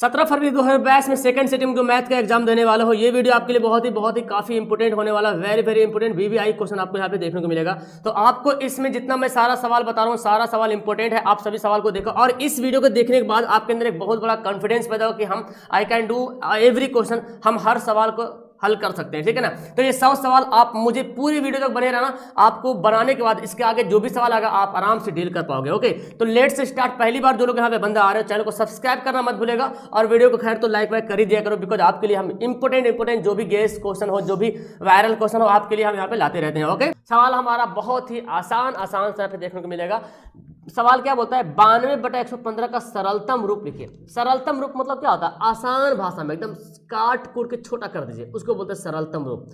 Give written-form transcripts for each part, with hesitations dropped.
17 फरवरी 2022 में second sitting जो math का एग्जाम देने वाला हो, ये वीडियो आपके लिए बहुत ही काफी इंपोर्टेंट होने वाला, वेरी इंपोर्टेंट वीवीआई क्वेश्चन आपको यहाँ पे देखने को मिलेगा। तो आपको इसमें जितना मैं सारा सवाल बता रहा हूँ, सारा सवाल इंपोर्टेंट है, आप सभी सवाल को देखो और इस वीडियो को देखने के बाद आपके अंदर एक बहुत बड़ा कॉन्फिडेंस पैदा हो कि हम I can do every question, हम हर सवाल को हल कर सकते हैं, ठीक है ना। तो ये 100 सवाल आप मुझे पूरी वीडियो तक बने रहना, आपको बनाने के बाद इसके आगे जो भी सवाल आएगा आप आराम से डील कर पाओगे। ओके, तो लेट्स स्टार्ट। पहली बार जो लोग यहाँ पे बंदा आ रहे हो, चैनल को सब्सक्राइब करना मत भूलेगा और वीडियो को खैर तो लाइक वाइक कर ही दिया करो, बिकॉज आपके लिए हम इंपोर्टेंट जो भी गेस क्वेश्चन हो, जो भी वायरल क्वेश्चन हो, आपके लिए हम यहाँ पे लाते रहते हैं। ओके, सवाल हमारा बहुत ही आसान यहाँ पे देखने को मिलेगा। सवाल क्या बोलता है, 92/115 का सरलतम रूप लिखिए। सरलतम रूप मतलब क्या होता है, आसान भाषा में एकदम काट कूट के छोटा कर दीजिए, उसको बोलते हैं सरलतम रूप।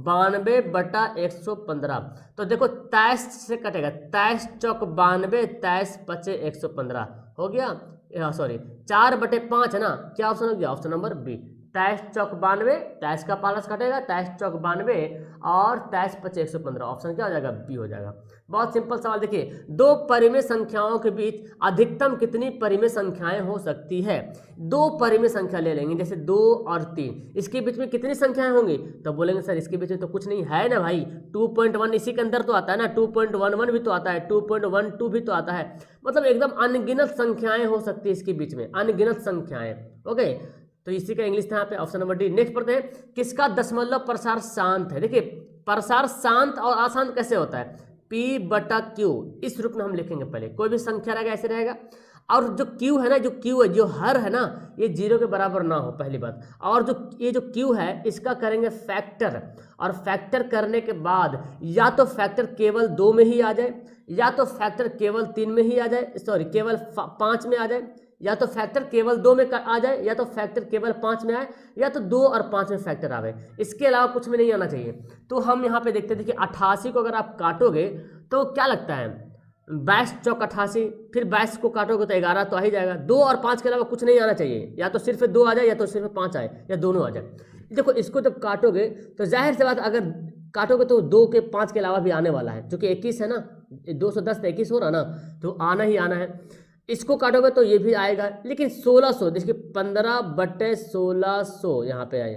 92/115, तो देखो 23 से कटेगा, 23 चौक 92, 23 पचे 115 हो गया, सॉरी 4/5 है ना, क्या ऑप्शन हो गया, ऑप्शन नंबर बी। 23 चौक 92, 23 का पालस कटेगा, 23 चौक 92 और 23 पचे 115, ऑप्शन क्या हो जाएगा, बी हो जाएगा। बहुत सिंपल सवाल देखिए, दो परिमेय संख्याओं के बीच अधिकतम कितनी परिमेय संख्याएं हो सकती है। दो परिमेय संख्या ले लेंगे, जैसे 2 और 3, इसके बीच में कितनी संख्याएं होंगी, तो बोलेंगे सर इसके बीच में तो कुछ नहीं है ना भाई, 2.1 इसी के अंदर तो आता है ना, 2.11 भी तो आता है, 2.12 भी तो आता है, मतलब एकदम अनगिनत संख्याएं हो सकती है इसके बीच में, अनगिनत संख्याएं। ओके, तो इसी का इंग्लिश था यहाँ पे ऑप्शन नंबर डी। नेक्स्ट पढ़ते हैं, किसका दशमलव प्रसार शांत है। देखिए प्रसार शांत और अशांत कैसे होता है, P/Q, इस रूप में हम लिखेंगे। पहले कोई भी संख्या रहेगा ऐसे रहेगा, और जो Q है ना, जो Q है, जो हर है ना, ये 0 के बराबर ना हो, पहली बात। और जो ये जो Q है इसका करेंगे फैक्टर, और फैक्टर करने के बाद या तो फैक्टर केवल 2 में ही आ जाए, या तो फैक्टर केवल 3 में ही आ जाए, सॉरी केवल 5 में आ जाए, या तो फैक्टर केवल 2 में आ जाए, या तो फैक्टर केवल 5 में आए, या तो 2 और 5 में फैक्टर आवे, इसके अलावा कुछ में नहीं आना चाहिए। तो हम यहाँ पे देखते थे कि 88 को अगर आप काटोगे तो क्या लगता है, 22 चौक 88, फिर 22 को काटोगे तो 11 तो आ ही जाएगा। 2 और 5 के अलावा कुछ नहीं आना चाहिए, या तो सिर्फ 2 आ जाए, या तो सिर्फ 5 आए, या दोनों आ जाए। देखो इसको जब काटोगे तो जाहिर सी बात, अगर काटोगे तो 2 के 5 के अलावा भी आने वाला है, जो कि 21 है ना, 210 तो 21 हो रहा ना, तो आना ही आना है। इसको काटोगे तो ये भी आएगा, लेकिन 1600 देखिए, 15/1600 यहाँ पे आए,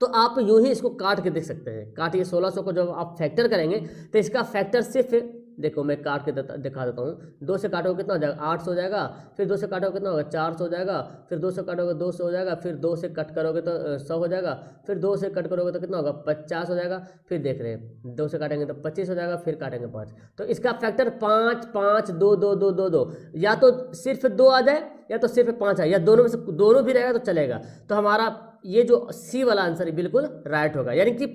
तो आप यूं ही इसको काट के देख सकते हैं। काटिए 1600 को, जब आप फैक्टर करेंगे तो इसका फैक्टर सिर्फ, देखो मैं काट के दिखा देता हूँ। 2 से काटोगे कितना हो जाएगा, 800 हो जाएगा, फिर 2 से काटोगे कितना होगा, 400 हो जाएगा, फिर 2 से काटोगे 200 हो जाएगा, फिर 2 से कट करोगे तो 100 हो जाएगा, फिर 2 से कट करोगे तो कितना होगा, 50 हो जाएगा, फिर देख रहे हैं 2 से काटेंगे तो 25 हो जाएगा, फिर काटेंगे 5, तो इसका फैक्टर 5 5 2 2 2 2 2, या तो सिर्फ 2 आ जाए, या तो सिर्फ 5 आए, या दोनों में से दोनों भी रहेगा तो चलेगा। तो हमारा ये जो सी वाला आंसर बिल्कुल राइट होगा, यानी कि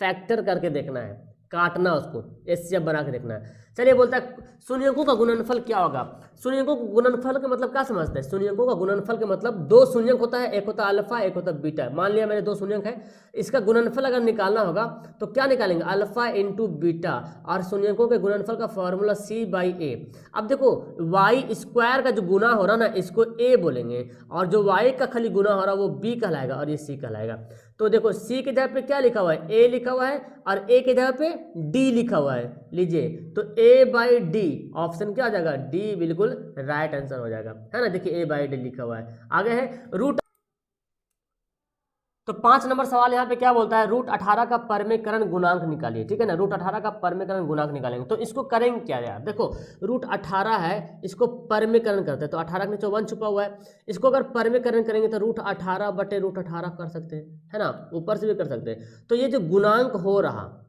फैक्टर करके देखना है, काटना उसको, एचसीएफ बना के देखना है। चलिए बोलता है शून्यकों का गुणनफल क्या होगा। शून्यकों का गुणनफल का मतलब क्या समझते हैं, शून्यकों का गुणनफल का मतलब 2 शून्यक होता है, एक होता है अल्फा, एक होता है बीटा। मान लिया मेरे 2 शून्यक है, इसका गुणनफल अगर निकालना होगा तो क्या निकालेंगे, अल्फा इंटू बीटा, और शून्यकों के गुणनफल का फॉर्मूला C/A। अब देखो y² का जो गुना हो रहा ना, इसको A बोलेंगे, और जो y का खाली गुना हो रहा वो B कहलाएगा, और ये C कहलाएगा। तो देखो C की जगह पे क्या लिखा हुआ है, A लिखा हुआ है, और A की जगह पे D लिखा हुआ है। लीजिए तो A/D, ऑप्शन क्या आ जाएगा, D बिल्कुल राइट आंसर हो जाएगा, है ना। देखिए A/D लिखा हुआ है। आगे है रूट, तो 5 नंबर सवाल यहाँ पे क्या बोलता है, √18 का परमेकरण गुणांक निकालिए, ठीक है ना। √18 का परमेकरण गुणांक निकालेंगे, तो इसको करेंगे क्या यार, देखो √18 है, इसको परमेकरण करते हैं, तो 18 के नीचे 1 छुपा हुआ है, इसको अगर परमेकरण करेंगे तो √18/√18 कर सकते हैं, है ना, ऊपर से भी कर सकते हैं। तो ये जो गुणांक हो रहा,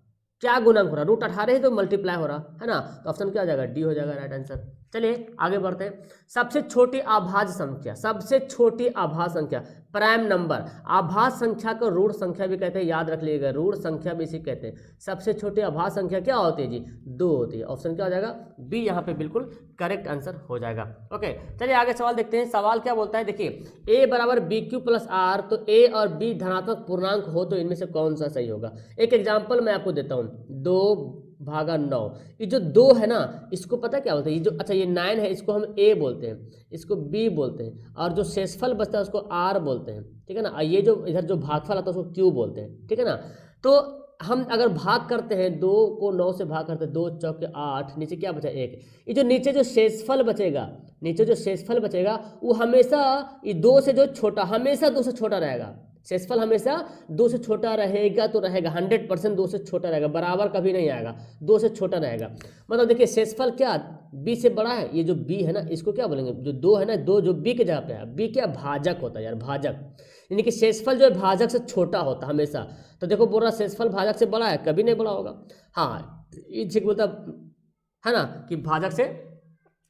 क्या गुणांक हो रहा, √18 ही तो मल्टीप्लाई हो रहा है ना, तो ऑप्शन क्या हो जाएगा, डी हो जाएगा राइट आंसर। चलिए आगे बढ़ते हैं। सबसे छोटी अभाज्य संख्या, सबसे छोटी अभाज्य संख्या, प्राइम नंबर, आभाज्य संख्या को ऋण संख्या भी कहते हैं, याद रख लीजिएगा, ऋण संख्या भी इसी कहते हैं। सबसे छोटी अभाज्य संख्या क्या होती है जी, 2 होती है। ऑप्शन क्या हो जाएगा, बी यहाँ पे बिल्कुल करेक्ट आंसर हो जाएगा। ओके चलिए आगे सवाल देखते हैं। सवाल क्या बोलता है, देखिए a = BQ + R, तो a और b धनात्मक पूर्णांक हो तो इनमें से कौन सा सही होगा। एक एग्जाम्पल मैं आपको देता हूँ, 2/9, ये जो 2 है ना, इसको पता क्या बोलते हैं, ये जो, अच्छा ये 9 है, इसको हम A बोलते हैं, इसको B बोलते हैं, और जो शेषफल बचता है उसको R बोलते हैं, ठीक है ना। ये जो इधर जो भागफल आता है उसको Q बोलते हैं, ठीक है ना। तो हम अगर भाग करते हैं 2 को 9 से भाग करते हैं, 2 चौके 8, नीचे क्या बचा 1। ये जो नीचे जो शेषफल बचेगा, नीचे जो शेषफल बचेगा वो हमेशा ये 2 से जो छोटा, हमेशा 2 से छोटा रहेगा। शेषफल हमेशा 2 से छोटा रहेगा तो रहेगा, 100% 2 से छोटा रहेगा, बराबर कभी नहीं आएगा, 2 से छोटा रहेगा। मतलब देखिए शेषफल क्या b से बड़ा है, ये जो b है ना इसको क्या बोलेंगे, जो 2 है ना, 2 जो b के जगह पे है, b क्या भाजक होता है यार, भाजक, यानी कि शेषफल जो है भाजक से छोटा होता है हमेशा। तो देखो बोल रहा शेषफल भाजक से बड़ा है, कभी नहीं बड़ा होगा। हाँ ये ठीक बोलता है ना कि भाजक से,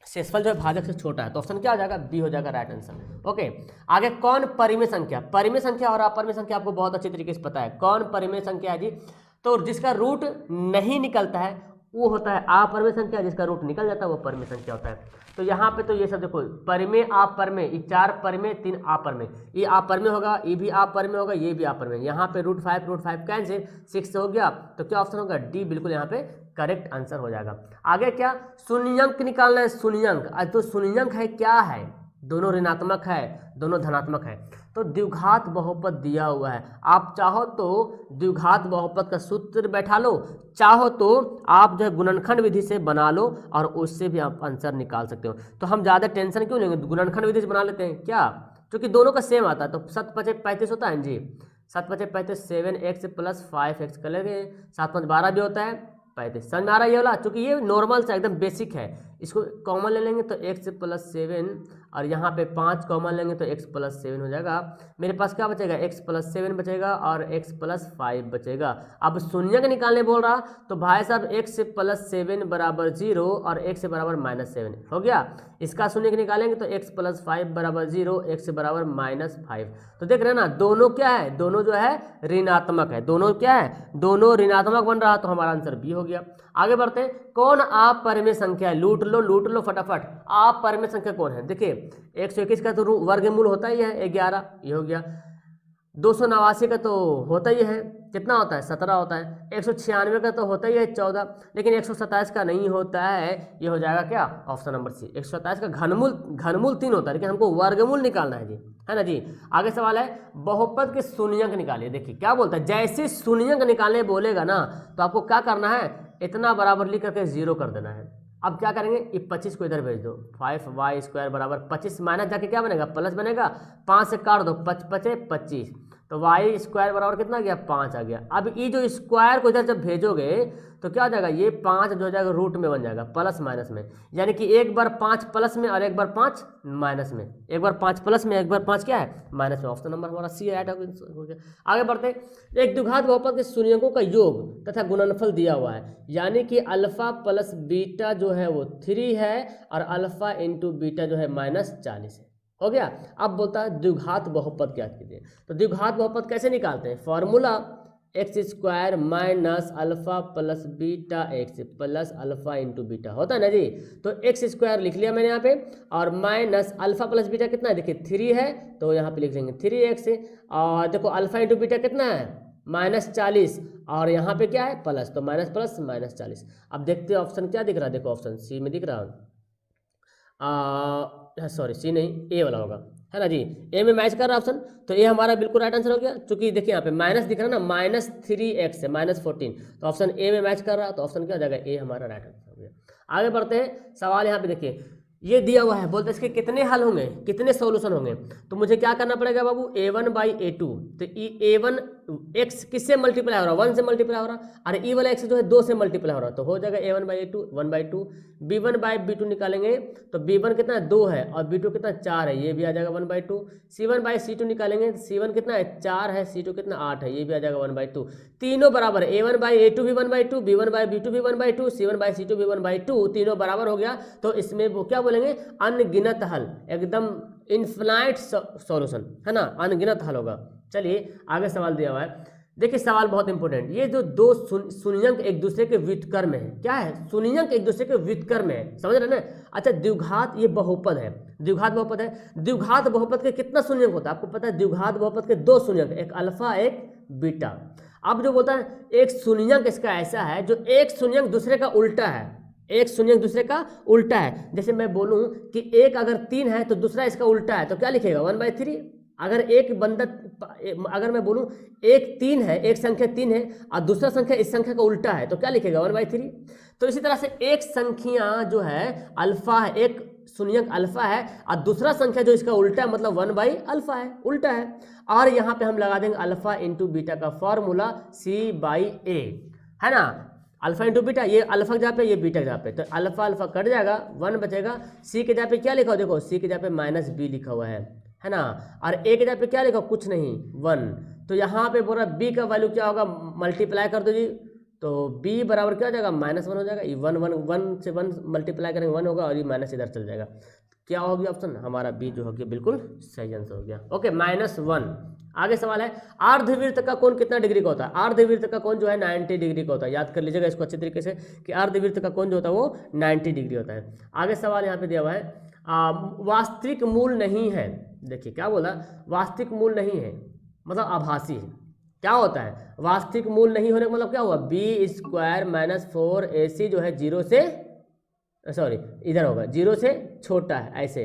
शेषफल जो है भाजक से छोटा है, तो ऑप्शन क्या हो जाएगा, बी हो जाएगा राइट आंसर। ओके आगे कौन परिमेय संख्या, परिमेय संख्या और अपरिमेय संख्या आपको बहुत अच्छी तरीके से पता है। कौन परिमेय संख्या है जी, तो जिसका रूट नहीं निकलता है वो होता है अपरिमेय संख्या, जिसका रूट निकल जाता है वो परिमेय संख्या होता है। तो यहाँ पे तो ये सब देखो परिमेय अपरिमेय, ये 4 परिमेय 3 अपरिमेय, ये अपरिमेय होगा, ये भी अपरिमेय होगा, ये भी अपरिमेय। यहाँ पे √5 कैंसिल, 6 से हो गया, तो क्या ऑप्शन होगा, डी बिल्कुल यहाँ पे करेक्ट आंसर हो जाएगा। आगे क्या, शून्यंक निकालना है, शून्यंक। तो शून्यंक है क्या है, दोनों ऋणात्मक है, दोनों धनात्मक है। तो द्विघात बहुपद दिया हुआ है, आप चाहो तो द्विघात बहुपद का सूत्र बैठा लो, चाहो तो आप जो है गुणनखंड विधि से बना लो और उससे भी आप आंसर निकाल सकते हो। तो हम ज़्यादा टेंशन क्यों लेंगे, गुणनखंड विधि से बना लेते हैं क्या, क्योंकि दोनों का सेम आता है। तो 7 × 5 = 35 होता है जी, 7 × 5 = 35, 7x + 5x कर लेंगे, 7 × 5 = 12 भी होता है 35। समझ में आ रहा है ये वाला, क्योंकि ये नॉर्मल सा एकदम बेसिक है। इसको कॉमन ले लेंगे तो x + 7 और यहाँ पे 5 कॉमन लेंगे तो x + 7 हो जाएगा। मेरे पास क्या बचेगा, x + 7 बचेगा और x + 5 बचेगा। अब शून्यंक निकालने बोल रहा तो भाई साहब x + 7 = 0 और x = -7 हो गया। इसका शून्यंक निकालेंगे तो x + 5 = 0, x = -5। तो देख रहे हैं ना, दोनों क्या है, दोनों जो है ऋणात्मक है, दोनों क्या है, दोनों ऋणात्मक बन रहा, तो हमारा आंसर बी हो गया। आगे बढ़ते हैं, कौन अपरिमेय संख्या है, लूट लो फटाफट। अपरिमेय संख्या कौन है, देखिए 121 का तो वर्गमूल होता ही है 11, ये हो गया। 289 का तो होता ही है, कितना होता है 17 होता है। 196 का तो होता ही है 14, लेकिन 127 का नहीं होता है, ये हो जाएगा क्या, ऑप्शन नंबर सी। 127 का घनमूल 3 होता है, लेकिन हमको वर्गमूल निकालना है जी, है ना जी। आगे सवाल है, बहुपद के शून्यंक निकालिए। देखिए क्या बोलता है, जैसे शून्यंक निकालने बोलेगा ना तो आपको क्या करना है, इतना बराबर लिख करके 0 कर देना है। अब क्या करेंगे, ये 25 को इधर भेज दो, 5y² = 25 माइनस जाके क्या बनेगा, प्लस बनेगा, 5 से काट दो, 5 × 5 = 25, तो y² बराबर कितना गया, 5 आ गया। अब ये जो स्क्वायर को इधर जब भेजोगे तो क्या हो जाएगा, ये 5 जो हो जाएगा रूट में बन जाएगा, प्लस माइनस में, यानी कि एक बार 5 प्लस में और एक बार 5 माइनस में, एक बार 5 प्लस में एक बार 5 क्या है, माइनस में। ऑप्शन नंबर हमारा सी है। आगे बढ़ते, एक द्विघात बहुपद के शून्यंकों का योग तथा गुणनफल दिया हुआ है, यानी कि अल्फा + बीटा जो है वो 3 है और अल्फा × बीटा जो है -40 है, हो गया। अब बोलता है द्विघात बहुपद क्या कीजिए, तो द्विघात बहुपद कैसे निकालते हैं, formula x² - alpha + beta x + alpha × beta होता है ना जी। तो x² लिख लिया मैंने यहाँ पे, और माइनस अल्फा + बीटा कितना है, देखिए 3 है, तो यहाँ पे लिख लेंगे 3x, और देखो अल्फा × बीटा कितना है, -40, और यहाँ पे क्या है प्लस, तो माइनस प्लस -40। अब देखते हैं ऑप्शन क्या दिख रहा है, देखो ऑप्शन सी में दिख रहा है, सॉरी सी नहीं, ए वाला होगा, है ना जी। ए में मैच कर रहा ऑप्शन, तो ये हमारा बिल्कुल राइट आंसर हो गया। चूंकि देखिए यहाँ पे माइनस दिख रहा है ना, -3x है, -14, तो ऑप्शन ए में मैच कर रहा, तो ऑप्शन क्या हो जाएगा, ए हमारा राइट आंसर हो गया। आगे बढ़ते हैं, सवाल यहाँ पे देखिए, ये दिया हुआ है, बोलते इसके कितने हल होंगे, कितने सॉल्यूशन होंगे, तो मुझे क्या करना पड़ेगा बाबू, a1/a2, तो a1 x किससे मल्टीप्लाई हो रहा है, 1 से मल्टीप्लाई हो रहा है, और e वाला x जो है 2 से मल्टीप्लाई हो रहा है, तो हो जाएगा a1/a2 1/2। b1/b2 निकालेंगे तो b1 कितना है 2 है और b2 कितना 4 है, ये भी आ जाएगा 1/2। c1/c2 निकालेंगे, c1 कितना है 4 है, c2 कितना 8 है, ये भी आ जाएगा 1/2। तीनों बराबर है, a1/a2 भी 1/2, b1/b2 भी 1/2, c1/c2 भी 1/2, तीनों बराबर हो गया। तो इसमें वो क्या बोलेंगे, अनगिनत हल, एकदम इनफिनाइट सॉल्यूशन, है ना, अनगिनत हल होगा। चलिए आगे सवाल दिया हुआ है, देखिए सवाल बहुत इंपॉर्टेंट, ये जो दो शून्यंक एक दूसरे के व्युत्क्रम में है, क्या है, शून्यंक एक दूसरे के व्युत्क्रम में है, समझ रहे ना। अच्छा द्विघात ये बहुपद है, द्विघात बहुपद है, द्विघात बहुपद के कितना शून्यंक होता है आपको पता है, द्विघात बहुपद के 2 शून्यंक, एक अल्फा एक बीटा। अब जो बोलता है एक शून्यंक इसका ऐसा है जो एक शून्यंक दूसरे का उल्टा है, एक शून्यंक दूसरे का उल्टा है। जैसे मैं बोलूं कि एक अगर 3 है तो दूसरा इसका उल्टा है, तो क्या लिखेगा 1/3, अगर एक बंदा, अगर मैं बोलूं एक 3 है, एक संख्या 3 है और दूसरा संख्या इस संख्या का उल्टा है तो क्या लिखेगा 1/3। तो इसी तरह से एक संख्या जो है अल्फा है, एक शून्यक अल्फा है और दूसरा संख्या जो इसका उल्टा है मतलब 1/अल्फा है, उल्टा है। और यहाँ पे हम लगा देंगे अल्फा इंटू बीटा का फॉर्मूला C/A, है ना। अल्फा इंटू बीटा, ये अल्फा के जगह पे ये बीटा के जगह पे, तो अल्फा अल्फा कट जाएगा, 1 बचेगा। सी के जगह पे क्या लिखा हो, देखो सी के जगह पे -b लिखा हुआ है ना। और ए के जगह पे क्या लिखा, कुछ नहीं 1। तो यहाँ पे बोल रहा b का वैल्यू क्या होगा, मल्टीप्लाई कर दो जी, तो b बराबर क्या हो जाएगा -1 हो जाएगा। ये 1 से 1 मल्टीप्लाई करेंगे 1 होगा और ये माइनस इधर चल जाएगा। क्या हो गया ऑप्शन हमारा बी जो हो गया बिल्कुल सही आंसर हो गया। ओके -1। आगे सवाल है अर्धवृत्त का कोण कितना डिग्री का होता है। अर्धवृत्त का कोण जो है 90 डिग्री का होता है, याद कर लीजिएगा इसको अच्छे तरीके से कि अर्धवृत्त का कोण जो होता है वो 90 डिग्री होता है। आगे सवाल यहाँ पे दिया हुआ है वास्तविक मूल नहीं है। देखिए क्या बोला, वास्तविक मूल नहीं है मतलब आभासी है। क्या होता है वास्तविक मूल नहीं होने का मतलब क्या हुआ, b² - 4ac जो है 0 से, सॉरी इधर होगा 0 से छोटा है, ऐसे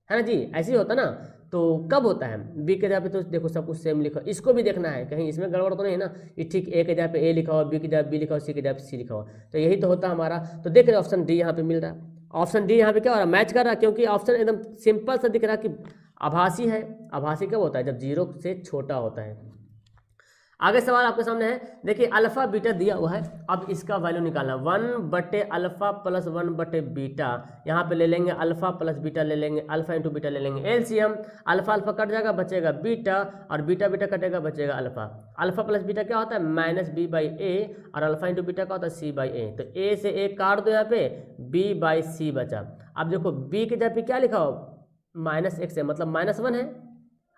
है ना जी, ऐसे ही होता ना। तो कब होता है बी के जगह पे, तो देखो सब कुछ सेम लिखा, इसको भी देखना है कहीं इसमें गड़बड़ तो नहीं है ना। ये ठीक ए के जगह पे ए लिखा हुआ, बी के जगह बी लिखा हुआ, सी के जगह पे सी लिखा हुआ, तो यही तो होता है हमारा। तो देख रहे ऑप्शन डी यहाँ पे मिल रहा है। ऑप्शन डी यहाँ पे क्या हो रहा है, मैच कर रहा है, क्योंकि ऑप्शन एकदम सिंपल सा दिख रहा है कि आभासी है। आभासी कब होता है, जब 0 से छोटा होता है। आगे सवाल आपके सामने है, देखिए अल्फा बीटा दिया हुआ है, अब इसका वैल्यू निकालना 1/अल्फा प्लस 1/बीटा। यहाँ पे ले लेंगे अल्फा प्लस बीटा ले लेंगे, अल्फा इंटू बीटा ले लेंगे, एलसीएम अल्फा अल्फा कट जाएगा बचेगा बीटा, और बीटा बीटा कटेगा बचेगा अल्फा। अल्फा प्लस बीटा क्या होता है -b/a, और अल्फा इंटू बीटा का होता है c/a। तो a से a काट दो, यहाँ पे b/c बचा। अब देखो b के जगह पे क्या लिखा हो -x है मतलब -1 है,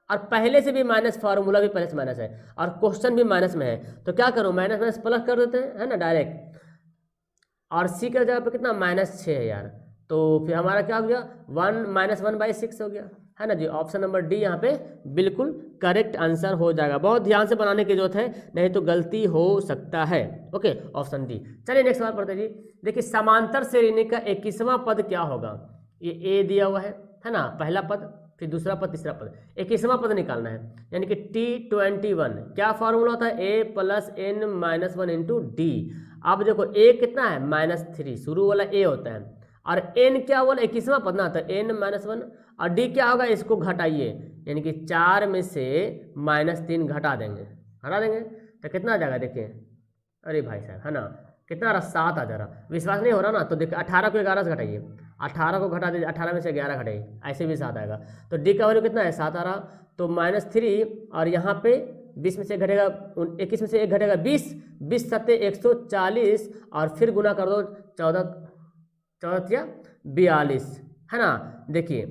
और पहले से भी माइनस, फार्मूला भी पहले से माइनस है और क्वेश्चन भी माइनस में है। तो क्या करूँ माइनस माइनस प्लस कर देते हैं, है ना डायरेक्ट। और सी के जगह पे कितना -6 है यार, तो फिर हमारा क्या हो गया 1 - 1/6 हो गया, है ना जी। ऑप्शन नंबर डी यहाँ पे बिल्कुल करेक्ट आंसर हो जाएगा। बहुत ध्यान से बनाने की जरूरत है, नहीं तो गलती हो सकता है। Okay option D. चलिए नेक्स्ट सवाल पढ़ते जी। देखिए समांतर श्रेणी का 21वां पद क्या होगा। ये ए दिया हुआ है ना, पहला पद, फिर दूसरा पद, तीसरा पद, 21वां पद निकालना है, यानी कि T21। क्या फॉर्मूला होता है a + n - 1 इंटू डी। अब देखो a कितना है -3, शुरू वाला a होता है, और n क्या बोला 21वां पद ना, तो n - 1, और d क्या होगा इसको घटाइए, यानी कि 4 में से -3 घटा देंगे, तो कितना आ जाएगा देखिए, अरे भाई साहब है ना, कितना आ रहा 7 आ जा रहा। विश्वास नहीं हो रहा ना, तो देखिए 18 को 11 से घटाइए, 18 को घटा दीजिए, 18 में से 11 घटाइए, ऐसे भी 7 आएगा। तो डी का वैल्यू कितना है 7 आ रहा, तो -3, और यहाँ पे 20 में से घटेगा 21 में से 1 घटेगा 20, 20 सत्ते 140, और फिर गुना कर दो 14 या 42, है ना। देखिए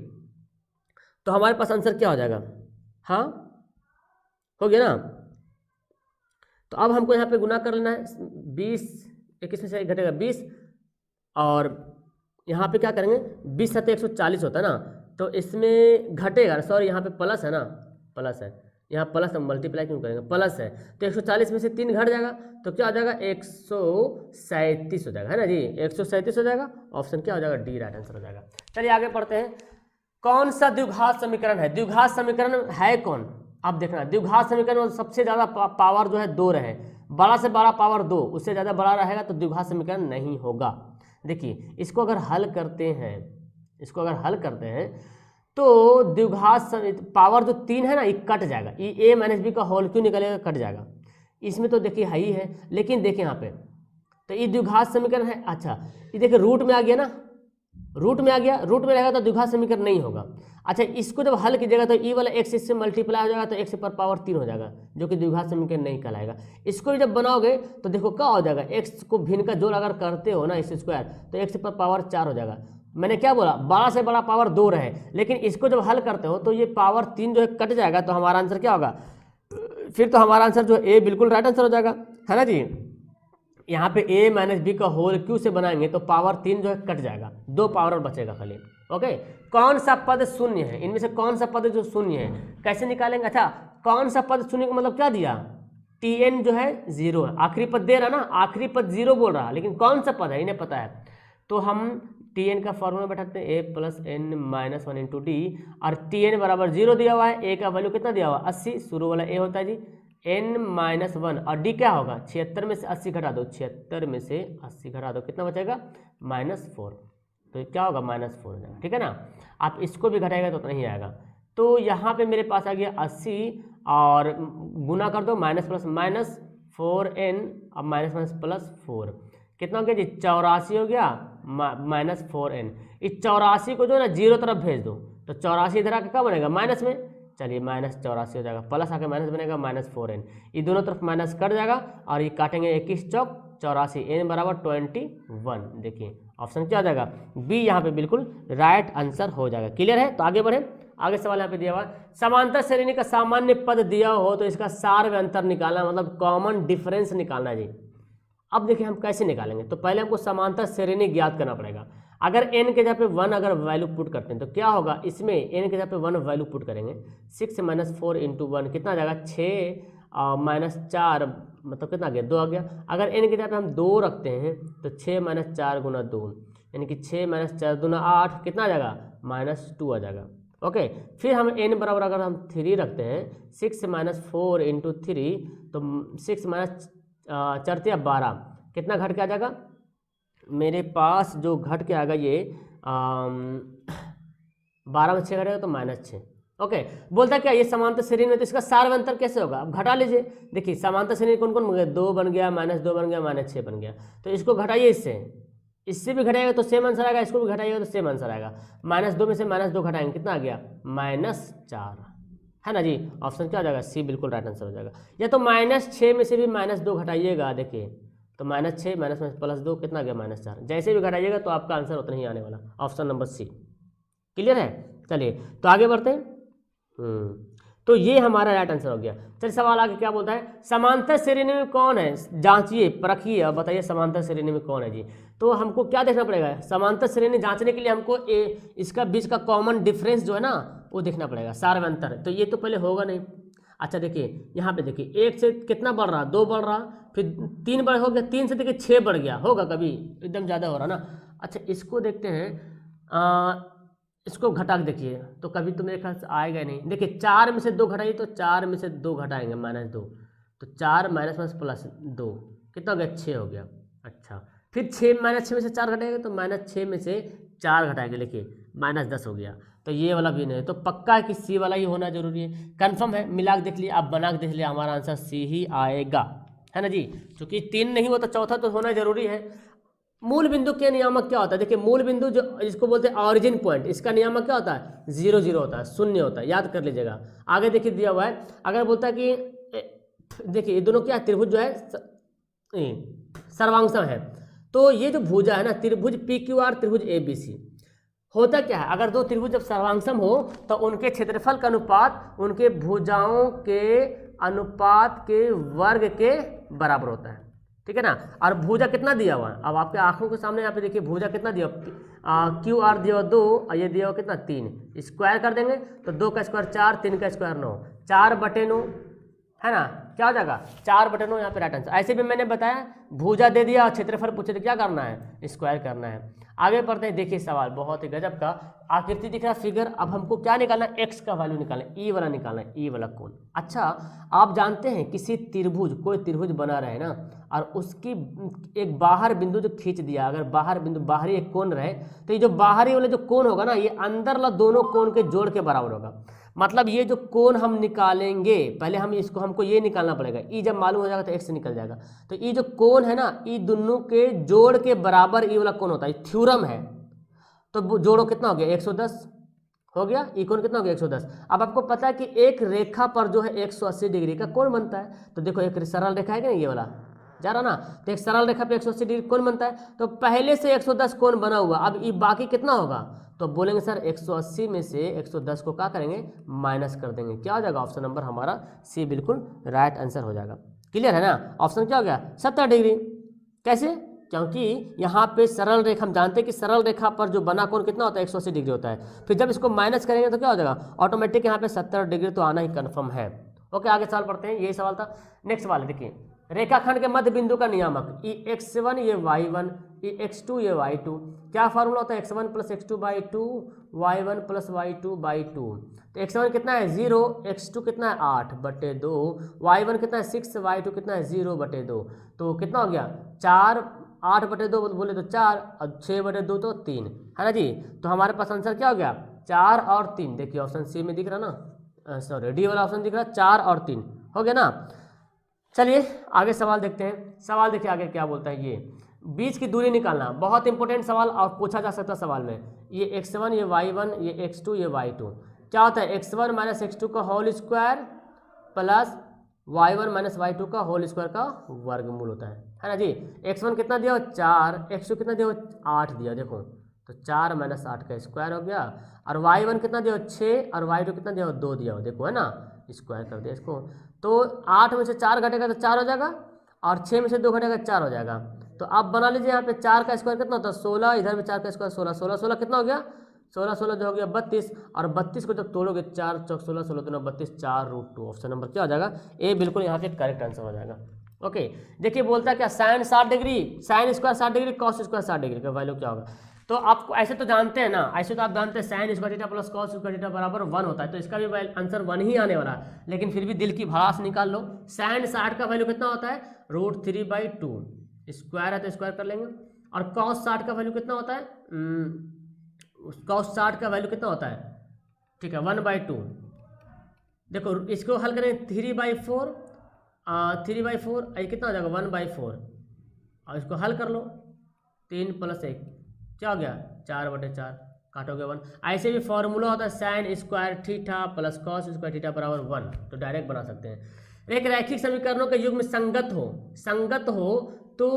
तो हमारे पास आंसर क्या हो जाएगा, हाँ हो गया ना। तो अब हमको यहाँ पे गुना कर लेना है, 20 21 में से 1 घटेगा 20, और यहाँ पे क्या करेंगे 20 सत्ते 140 होता है ना, तो इसमें घटेगा, सॉरी यहाँ पे प्लस है ना, प्लस है, यहाँ प्लस हम मल्टीप्लाई क्यों करेंगे, प्लस है, तो 140 में से 3 घट जाएगा, तो क्या हो जाएगा 137 हो जाएगा, है ना जी, 137 हो जाएगा। ऑप्शन क्या हो जाएगा डी राइट आंसर हो जाएगा। चलिए आगे पढ़ते हैं। कौन सा द्विघात समीकरण है, द्विघात समीकरण है कौन। अब देखना द्विघात समीकरण में सबसे ज़्यादा पावर जो है 2 रहे, बड़ा से बड़ा पावर 2, उससे ज़्यादा बड़ा रहेगा तो द्विघात समीकरण नहीं होगा। देखिए इसको अगर हल करते हैं, तो द्विघात पावर जो 3 है ना, ये कट जाएगा, ये a - b का होल क्यों निकलेगा, कट जाएगा। इसमें तो देखिए है ही है, लेकिन देखिए यहाँ पे तो ये द्विघात समीकरण है। अच्छा ये देखिए रूट में आ गया ना, रूट में रहेगा तो द्विघात समीकरण नहीं होगा। अच्छा इसको जब हल कीजिएगा तो वाला x इससे मल्टीप्लाई हो जाएगा, तो x पर पावर 3 हो जाएगा, जो कि द्विघात समीकरण नहीं कहलाएगा। इसको भी जब बनाओगे तो देखो क्या हो जाएगा, x को भिन्न का जोड़ अगर करते हो ना x², तो x पर पावर 4 हो जाएगा। मैंने क्या बोला, बड़ा से बड़ा पावर 2 रहे, लेकिन इसको जब हल करते हो तो ये पावर 3 जो है कट जाएगा, तो हमारा आंसर क्या होगा, फिर तो हमारा आंसर जो है ए बिल्कुल राइट आंसर हो जाएगा, है ना जी। यहाँ पे a - b का होल क्यू से बनाएंगे तो पावर 3 जो है कट जाएगा, 2 पावर और बचेगा खाली। ओके कौन सा पद शून्य है, इनमें से कौन सा पद जो शून्य है, कैसे निकालेंगे। अच्छा कौन सा पद शून्य का मतलब क्या दिया, Tn जो है 0 है, आखिरी पद दे रहा ना, आखिरी पद 0 बोल रहा, लेकिन कौन सा पद है इन्हें पता है। तो हम टी एन का फॉर्मूला बैठाते हैं a plus n minus one into d, और टी एन बराबर 0 दिया हुआ है, a का वैल्यू कितना दिया हुआ 80, शुरू वाला a होता है जी, n माइनस वन, और d क्या होगा 76 में से 80 घटा दो, 76 में से 80 घटा दो, कितना बचेगा -4, तो क्या होगा -4 हो जाएगा, ठीक है ना। आप इसको भी घटाएगा तो उतना ही आएगा। तो यहाँ पे मेरे पास आ गया 80 और गुना कर दो, माइनस प्लस माइनस 4n, अब माइनस माइनस प्लस 4, कितना हो गया जी 84 हो गया, -4n। इस 84 को जो है ना 0 तरफ भेज दो, तो 84 इधर आके क्या बनेगा माइनस में, चलिए -84 हो जाएगा, प्लस आके माइनस बनेगा -4n, ये दोनों तरफ माइनस कट जाएगा और ये काटेंगे 21 चौक 84, n बराबर 21। देखिए ऑप्शन क्या हो जाएगा बी, यहाँ पे बिल्कुल राइट आंसर हो जाएगा। क्लियर है, तो आगे बढ़े। आगे सवाल यहाँ पे दिया हुआ है, समांतर श्रेणी का सामान्य पद दिया हो तो इसका सार व अंतर निकालना, मतलब कॉमन डिफरेंस निकालना जी। अब देखिए हम कैसे निकालेंगे, तो पहले हमको समांतर श्रेणी ज्ञात करना पड़ेगा। अगर n के जगह पे 1 अगर वैल्यू पुट करते हैं तो क्या होगा, इसमें n के जगह पे 1 वैल्यू पुट करेंगे, 6 - 4 इंटू 1 कितना आ जाएगा 6 -4 मतलब कितना आ गया 2 आ गया। अगर n की जगह पे हम 2 रखते हैं तो 6 - 4 गुना 2 यानी कि 6 - 4 दूना 8, कितना आ जाएगा -2 आ जाएगा। ओके, फिर हम n बराबर अगर हम 3 रखते हैं, 6 - 4 इंटू 3, तो 6 - 4 × 12 कितना घट के आ जाएगा, मेरे पास जो घट के आएगा ये 12 में 6 घटेगा तो -6। ओके, बोलता क्या ये समांतर श्रेणी में, तो इसका सार व अंतर कैसे होगा, अब घटा लीजिए। देखिए समांतर श्रेणी कौन कौन बन गया, 2 बन गया, -2 बन गया, -6 बन गया, तो इसको घटाइए, इससे भी घटाएगा तो सेम आंसर आएगा, इसको भी घटाइएगा तो सेम आंसर आएगा। -2 में से -2 घटाएंगे कितना आ गया -4, है ना जी। ऑप्शन क्या हो जाएगा सी, बिल्कुल राइट आंसर हो जाएगा। या तो -6 में से भी -2 घटाइएगा, देखिए तो -6 -2 कितना आ गया -4, जैसे भी घटाइएगा तो आपका आंसर उतना ही आने वाला, ऑप्शन नंबर सी। क्लियर है, चलिए तो आगे बढ़ते हैं। तो ये हमारा राइट आंसर हो गया। चलिए सवाल आगे क्या बोलता है, समांतर श्रेणी में कौन है, जांचिए परखिए और बताइए समांतर श्रेणी में कौन है जी। तो हमको क्या देखना पड़ेगा, समांतर श्रेणी जांचने के लिए हमको इसका बीच का कॉमन डिफरेंस जो है ना वो देखना पड़ेगा, सार व अंतर। तो ये तो पहले होगा नहीं। अच्छा देखिए यहाँ पे देखिए 1 से कितना बढ़ रहा, 2 बढ़ रहा, फिर 3 बढ़ हो गया, 3 से देखिए 6 बढ़ गया, होगा कभी एकदम ज़्यादा हो रहा ना। अच्छा इसको देखते हैं, इसको घटा के देखिए तो कभी तो मेरे ख्याल से आएगा नहीं। देखिए 4 में से 2 घटाइए तो 4 में से 2 घटाएंगे -2, तो 4 -2 कितना हो गया 6 हो गया। अच्छा फिर 6 में से 4 घटाएंगे तो -6 में से 4 घटाएंगे, देखिए -10 हो गया। तो ये वाला भी नहीं, तो पक्का है कि सी वाला ही होना जरूरी है। कंफर्म है, मिला के देख लिया, आप बना के देख लिया, हमारा आंसर सी ही आएगा, है ना जी। क्योंकि 3 नहीं हुआ तो चौथा तो होना जरूरी है। मूल बिंदु के नियामक क्या होता है, देखिए मूल बिंदु जो इसको बोलते हैं ऑरिजिन पॉइंट, इसका नियामक क्या होता है 0 0 होता है, 0 होता है, याद कर लीजिएगा। आगे देखिए दिया हुआ है, अगर बोलता है कि देखिए ये दोनों क्या त्रिभुज जो है सर्वांगसम है, तो ये जो भुजा है ना त्रिभुज PQR त्रिभुज ABC, होता क्या है अगर 2 त्रिभुज जब सर्वांगसम हो तो उनके क्षेत्रफल का अनुपात उनके भुजाओं के अनुपात के वर्ग के बराबर होता है, ठीक है ना। और भुजा कितना दिया हुआ है, अब आपके आंखों के सामने यहाँ पे देखिए भुजा कितना दिया, QR दिया हुआ 2 और ये दिया हुआ कितना 3, स्क्वायर कर देंगे तो 2 का स्क्वायर 4, 3 का स्क्वायर 9, 4/9 है ना, क्या हो जाएगा 4/9, यहाँ पे राइट आंसर। ऐसे भी मैंने बताया भुजा दे दिया और क्षेत्रफल पूछे तो क्या करना है स्क्वायर करना है। आगे पढ़ते हैं, देखिए सवाल बहुत ही गजब का, आकृति दिख रहा फिगर, अब हमको क्या निकालना है एक्स का वैल्यू निकालना है, ई वाला निकालना है, ई वाला कोण। अच्छा आप जानते हैं किसी त्रिभुज कोई त्रिभुज बना रहे ना और उसकी एक बाहर बिंदु जो खींच दिया, अगर बाहर बिंदु बाहरी एक कोण रहे तो ये जो बाहरी वाला जो कोण होगा ना ये अंदर वाला दोनों कोण के जोड़ के बराबर होगा। मतलब ये जो कोण हम निकालेंगे पहले हम इसको हमको ये निकालना पड़ेगा, ई जब मालूम हो जाएगा तो एक्स निकल जाएगा। तो ये जो कोण है ना ये दोनों के जोड़ के बराबर ये वाला कोण होता है, थ्योरम है। तो जोड़ो कितना हो गया 110 हो गया, ये कोण कितना हो गया 110। अब आपको पता है कि एक रेखा पर जो है 180 डिग्री का कोण बनता है, तो देखो एक सरल रेखा है कि नहीं ये वाला जा रहा ना, तो एक सरल रेखा पे 180 डिग्री कोण बनता है, तो पहले से 110 कोण बना हुआ, अब ये बाकी कितना होगा, तो बोलेंगे सर 180 में से 110 को क्या करेंगे माइनस कर देंगे, क्या हो जाएगा ऑप्शन नंबर हमारा सी बिल्कुल राइट आंसर हो जाएगा। क्लियर है ना, ऑप्शन क्या हो गया 70 डिग्री। कैसे, क्योंकि यहाँ पे सरल रेखा हम जानते हैं कि सरल रेखा पर जो बना कोण कितना होता है 180 डिग्री होता है, फिर जब इसको माइनस करेंगे तो क्या हो जाएगा ऑटोमेटिक यहाँ पे 70 डिग्री तो आना ही कन्फर्म है। ओके आगे सवाल पढ़ते हैं, यही सवाल था। नेक्स्ट सवाल है देखिए रेखाखंड के मध्य बिंदु का नियामक ई x1 ये y1 ई x2 ये y2। क्या फार्मूला होता है x1 plus x2 by two y1 plus y2 by two. तो x1 कितना है 0, x2 कितना है 8/2, y1 कितना है 6, y2 कितना है 0/2। तो कितना हो गया 4, 8/2 बोले तो 4 और 6/2 तो 3 है ना जी। तो हमारे पास आंसर क्या हो गया 4 और 3। देखिए ऑप्शन सी में दिख रहा ना, सॉरी डी वाला ऑप्शन दिख रहा 4 और 3 हो गया ना। चलिए आगे सवाल देखते हैं। सवाल देखिए आगे क्या बोलता है। ये बीच की दूरी निकालना बहुत इंपॉर्टेंट सवाल और पूछा जा सकता है सवाल में। ये x1 ये y1 ये x2 ये y2 क्या होता है x1 माइनस x2 का whole square plus y1 minus y2 का होल स्क्वायर का वर्गमूल होता है ना जी। x1 कितना दिया 4, x2 कितना दिया 8 दिया देखो, तो 4 माइनस 8 का स्क्वायर हो गया। और y1 कितना दिया 6 और y2 कितना दिया 2 दिया देखो है ना, स्क्वायर कर दिया इसको। तो 8 में से 4 घटेगा तो 4 हो जाएगा और 6 में से 2 घटेगा 4 हो जाएगा। तो आप बना लीजिए यहाँ पे 4 का स्क्वायर कितना होता है 16, इधर में 4 का स्क्वायर 16, 16 16 कितना हो गया 16 16 जो हो गया 32 और 32 को जब तोड़ोगे 4 चौक 16 16 दूना 32 4√2। ऑप्शन नंबर क्या हो जाएगा ए बिल्कुल यहाँ पे करेक्ट आंसर हो जाएगा। ओके देखिए बोलता है क्या sine 60 degree, sine square 60 degree, cos square 60 degree का वैल्यू क्या होगा। तो आपको ऐसे तो जानते हैं ना, ऐसे तो आप जानते हैं sine square theta plus cos square theta बराबर 1 होता है, तो इसका भी आंसर 1 ही आने वाला है। लेकिन फिर भी दिल की भड़ास निकाल लो। साइन 60 का वैल्यू कितना होता है √3/2, स्क्वायर है तो स्क्वायर कर लेंगे। और कॉस 60 का वैल्यू कितना होता है कॉस 60 का वैल्यू कितना होता है ठीक है 1/2। देखो इसको हल करें 3/4 ये कितना हो जाएगा 1/4 और इसको हल कर लो 3 + 1 क्या हो गया 4/4 काटोगे 1। ऐसे भी फॉर्मूला होता है sine square theta plus cos square theta बराबर 1, तो डायरेक्ट बना सकते हैं। एक रैखिक समीकरणों के युग में संगत हो तो